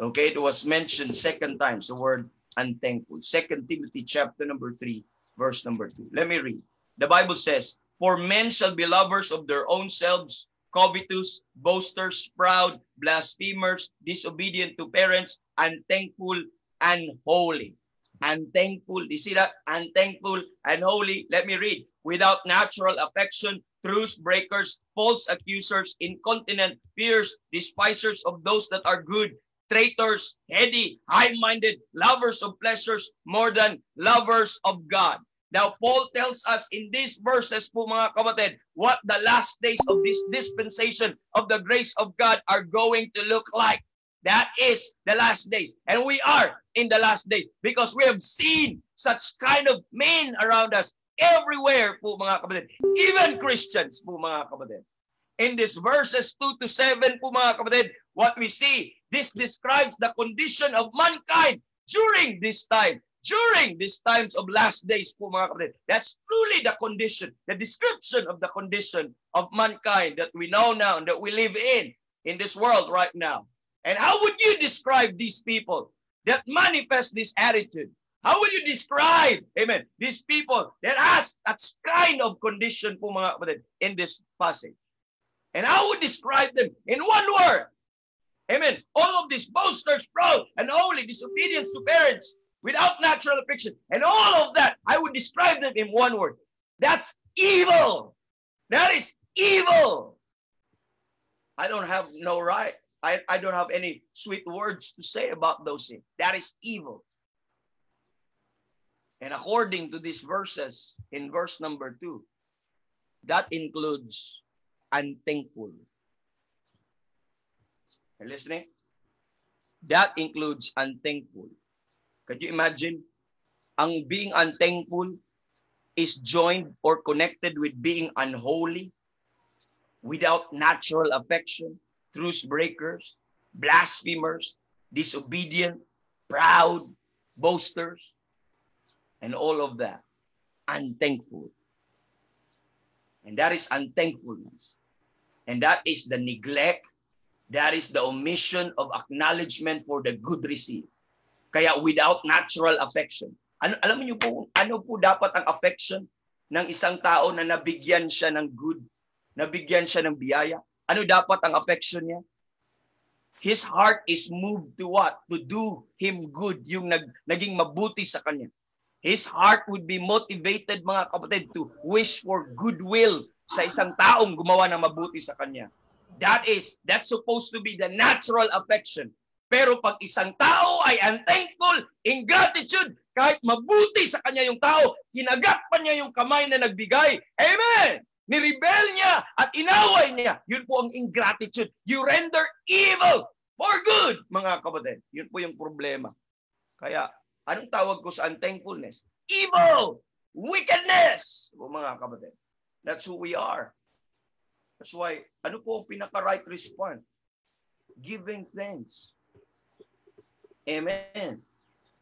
Okay, it was mentioned second time, the word unthankful. 2 Timothy chapter number 3, verse number 2. Let me read. The Bible says, for men shall be lovers of their own selves, covetous, boasters, proud, blasphemers, disobedient to parents, unthankful, unholy. Unthankful, you see that? Unthankful, unholy. Let me read. Without natural affection, truce breakers, false accusers, incontinent, fierce, despisers of those that are good, traitors, heady, high-minded, lovers of pleasures more than lovers of God. Now, Paul tells us in these verses po mga kapatid, what the last days of this dispensation of the grace of God are going to look like. That is the last days. And we are in the last days because we have seen such kind of men around us everywhere po mga kapatid. Even Christians po mga kapatid. In these verses 2 to 7 po mga kapatid, what we see, this describes the condition of mankind during this time. During these times of last days po mga kapatid. That's truly the condition, the description of the condition of mankind that we know now and that we live in this world right now. And how would you describe these people that manifest this attitude? How would you describe, amen, these people that has that kind of condition po mga kapatid in this passage? And how would describe them in one word? Amen. All of these boasters, proud, and holy, disobedience to parents, without natural affection, and all of that, I would describe them in one word. That's evil. That is evil. I don't have no right. I don't have any sweet words to say about those things. That is evil. And according to these verses, in verse number 2, that includes unthankful. Are you listening? That includes unthankful. Could you imagine? Ang being unthankful is joined or connected with being unholy, without natural affection, truce breakers, blasphemers, disobedient, proud, boasters, and all of that. Unthankful. And that is unthankfulness. And that is the neglect. That is the omission of acknowledgement for the good received. Kaya without natural affection. Alam niyo po, ano po dapat ang affection ng isang tao na nabigyan siya ng good, nabigyan siya ng biyaya? Ano dapat ang affection niya? His heart is moved to what? To do him good, yung naging mabuti sa kanya. His heart would be motivated, mga kapatid, to wish for goodwill sa isang taong gumawa ng mabuti sa kanya. That's supposed to be the natural affection. Pero pag isang tao ay unthankful, ingratitude, kahit mabuti sa kanya yung tao, kinagat pa niya yung kamay na nagbigay. Amen! Nirebel niya at inaway niya. Yun po ang ingratitude. You render evil for good, mga kapatid. Yun po yung problema. Kaya, anong tawag ko sa unthankfulness? Evil! Wickedness! O mga kapatid. That's who we are. That's why, ano po ang pinaka-right response? Giving thanks. Amen.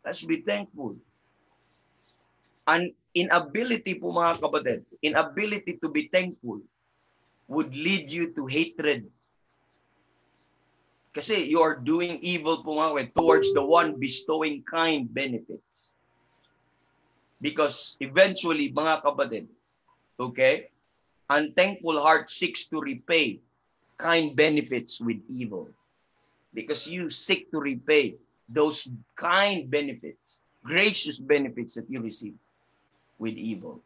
Let's be thankful. An inability po mga kapatid, inability to be thankful would lead you to hatred. Kasi you are doing evil po mga kapatid towards the one bestowing kind benefits. Because eventually, mga kapatid, okay, unthankful heart seeks to repay kind benefits with evil. Because you seek to repay those kind benefits, gracious benefits that you receive with evil.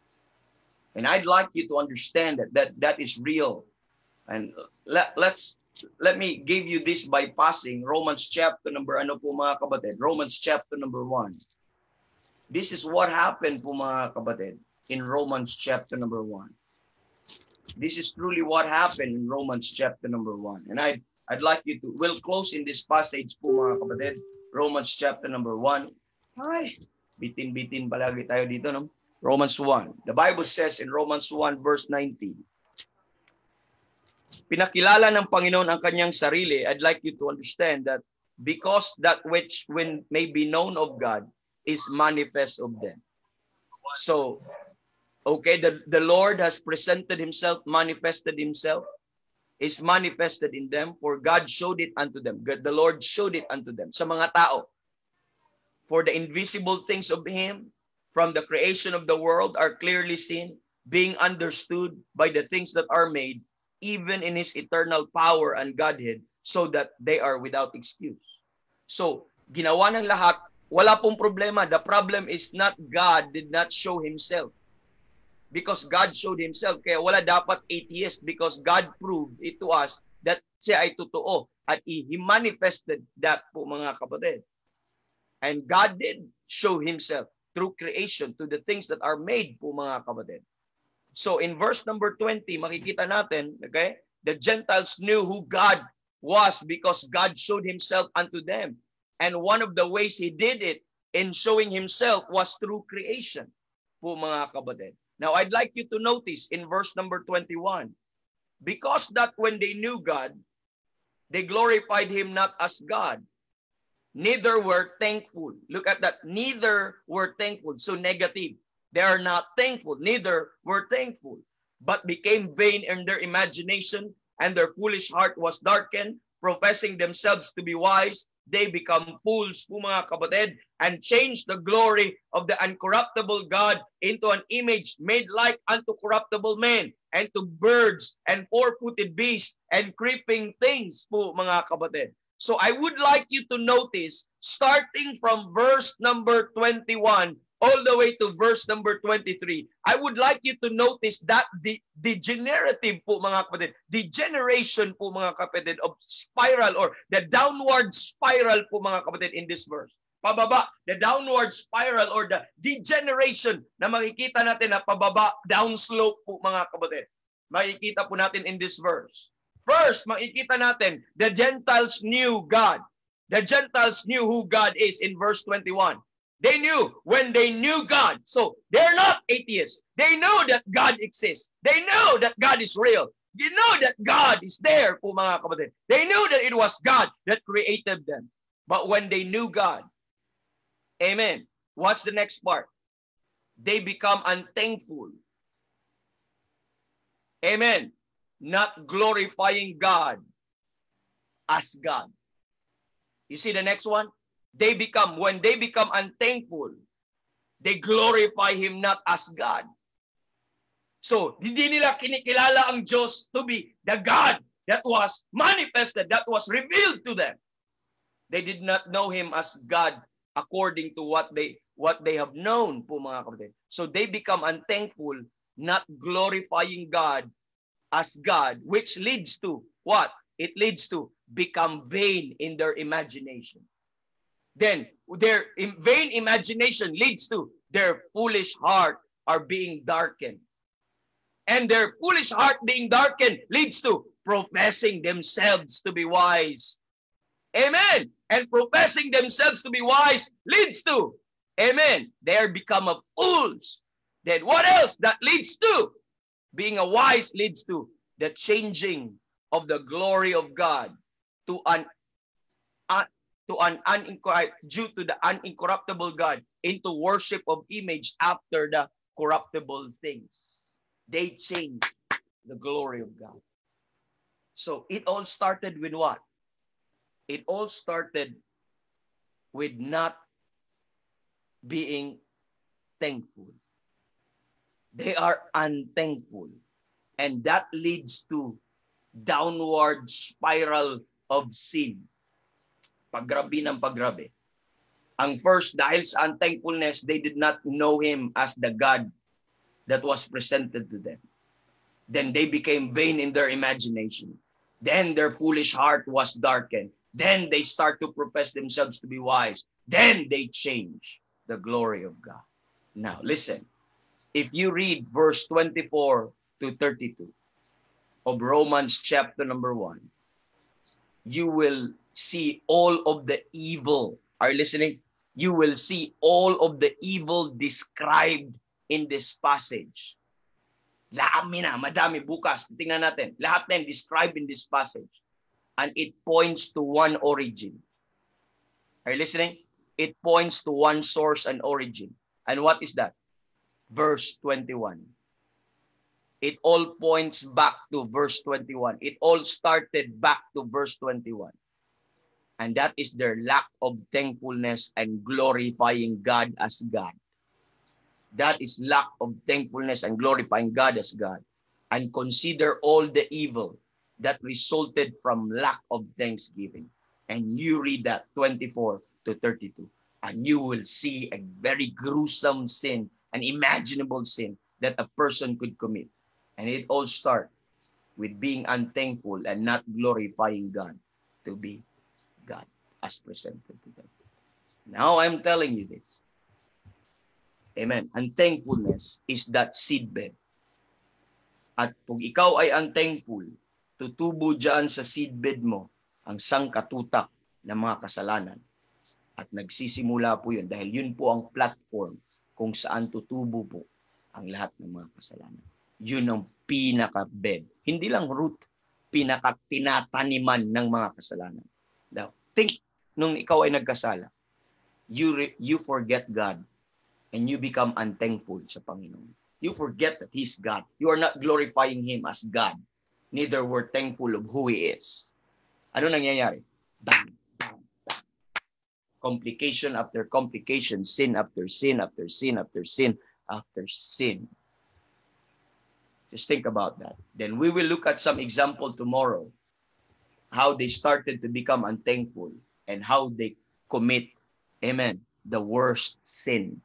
And I'd like you to understand that is real. And let me give you this by passing Romans chapter number, mga kapatid? Romans chapter number 1. This is what happened po mga kapatid in Romans chapter number 1. This is truly what happened in Romans chapter number 1. And I'd like you to, we'll close in this passage po mga kapatid. Romans chapter number 1. Ay, bitin-bitin palagi tayo dito, no? Romans 1. The Bible says in Romans 1 verse 19, pinakilala ng Panginoon ang kanyang sarili. I'd like you to understand that because that which when may be known of God is manifest of them. So, okay, the Lord has presented himself, manifested himself, is manifested in them, for God showed it unto them. God, the Lord showed it unto them. Sa mga tao. For the invisible things of him from the creation of the world are clearly seen, being understood by the things that are made, even in his eternal power and Godhead, so that they are without excuse. So, ginawa ng lahat, wala pong problema. The problem is not God did not show himself. Because God showed himself. Kaya wala dapat atheist because God proved it to us that siya ay totoo. At he manifested that po mga kapatid. And God did show himself through creation to the things that are made po mga kapatid. So in verse number 20, makikita natin, okay, the Gentiles knew who God was because God showed himself unto them. And one of the ways he did it in showing himself was through creation po mga kapatid. Now, I'd like you to notice in verse number 21, because that when they knew God, they glorified him not as God, neither were thankful. Look at that. Neither were thankful. So negative. They are not thankful. Neither were thankful, but became vain in their imagination, and their foolish heart was darkened. Professing themselves to be wise, they become fools, mga kapatid, and changed the glory of the uncorruptible God into an image made like unto corruptible men, and to birds, and four-footed beasts, and creeping things, mga kapatid. So I would like you to notice, starting from verse number 21, all the way to verse number 23, I would like you to notice that the degenerative po mga kapatid, degeneration po mga kapatid of spiral or the downward spiral po mga kapatid in this verse. Pababa, the downward spiral or the degeneration na makikita natin na pababa, downslope po mga kapatid. Makikita po natin in this verse. First, makikita natin, the Gentiles knew God. The Gentiles knew who God is in verse 21. They knew when they knew God. So they're not atheists. They know that God exists. They know that God is real. They know that God is there po mga kapatid. They knew that it was God that created them. But when they knew God, amen, what's the next part? They become unthankful. Amen. Not glorifying God as God. You see the next one? When they become unthankful, they glorify him not as God. So, hindi nila kinikilala ang Diyos to be the God that was manifested, that was revealed to them. They did not know him as God according to what they have known po mga kapatid. So they become unthankful, not glorifying God as God, which leads to what? It leads to become vain in their imagination. Then their vain imagination leads to their foolish heart are being darkened. And their foolish heart being darkened leads to professing themselves to be wise. Amen. And professing themselves to be wise leads to, amen, they are become a fools. Then what else? That leads to being a wise leads to the changing of the glory of God to due to the unincorruptible God into worship of image after the corruptible things. They changed the glory of God. So it all started with what? It all started with not being unthankful. They are unthankful. And that leads to downward spiral of sin. Paggrabe ng paggrabe. Ang first, dahil sa unthankfulness, they did not know Him as the God that was presented to them. Then they became vain in their imagination. Then their foolish heart was darkened. Then they start to profess themselves to be wise. Then they change the glory of God. Now, listen. If you read verse 24 to 32 of Romans chapter number 1, you will see all of the evil. Are you listening? You will see all of the evil described in this passage. Madami bukas. Tingnan natin. Lahat na described in this passage. And it points to one origin. Are you listening? It points to one source and origin. And what is that? Verse 21. It all points back to verse 21. It all started back to verse 21. And that is their lack of thankfulness and glorifying God as God. That is lack of thankfulness and glorifying God as God. And consider all the evil that resulted from lack of thanksgiving. And you read that 24 to 32. And you will see a very gruesome sin, an imaginable sin that a person could commit. And it all starts with being unthankful and not glorifying God to be God as presented to them. Now I'm telling you this. Amen. Unthankfulness is that seedbed. At kung ikaw ay unthankful, tutubo dyan sa seedbed mo ang sangkatutak ng mga kasalanan. At nagsisimula po yun dahil yun po ang platform kung saan tutubo po ang lahat ng mga kasalanan. Yun ang pinaka-bed. Hindi lang root, pinaka-tinataniman ng mga kasalanan. Now, think, nung ikaw ay nagkasala, you forget God and you become unthankful sa Panginoon. You forget that He's God. You are not glorifying Him as God. Neither were thankful of who He is. Ano nangyayari? Bang, bang, bang. Complication after complication, sin after sin after sin after sin after sin. Just think about that. Then we will look at some example tomorrow, how they started to become unthankful and how they commit, amen, the worst sin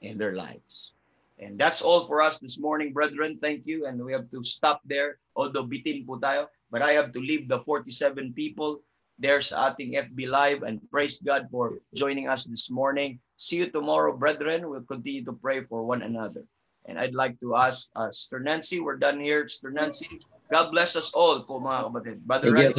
in their lives. And that's all for us this morning, brethren. Thank you. And we have to stop there. Although bitin po tayo, but I have to leave the 47 people there sa ating FB Live, and praise God for joining us this morning. See you tomorrow, brethren. We'll continue to pray for one another. And I'd like to ask Sister Nancy, we're done here. Sister Nancy, God bless us all po mga kapatid. Brother Randy,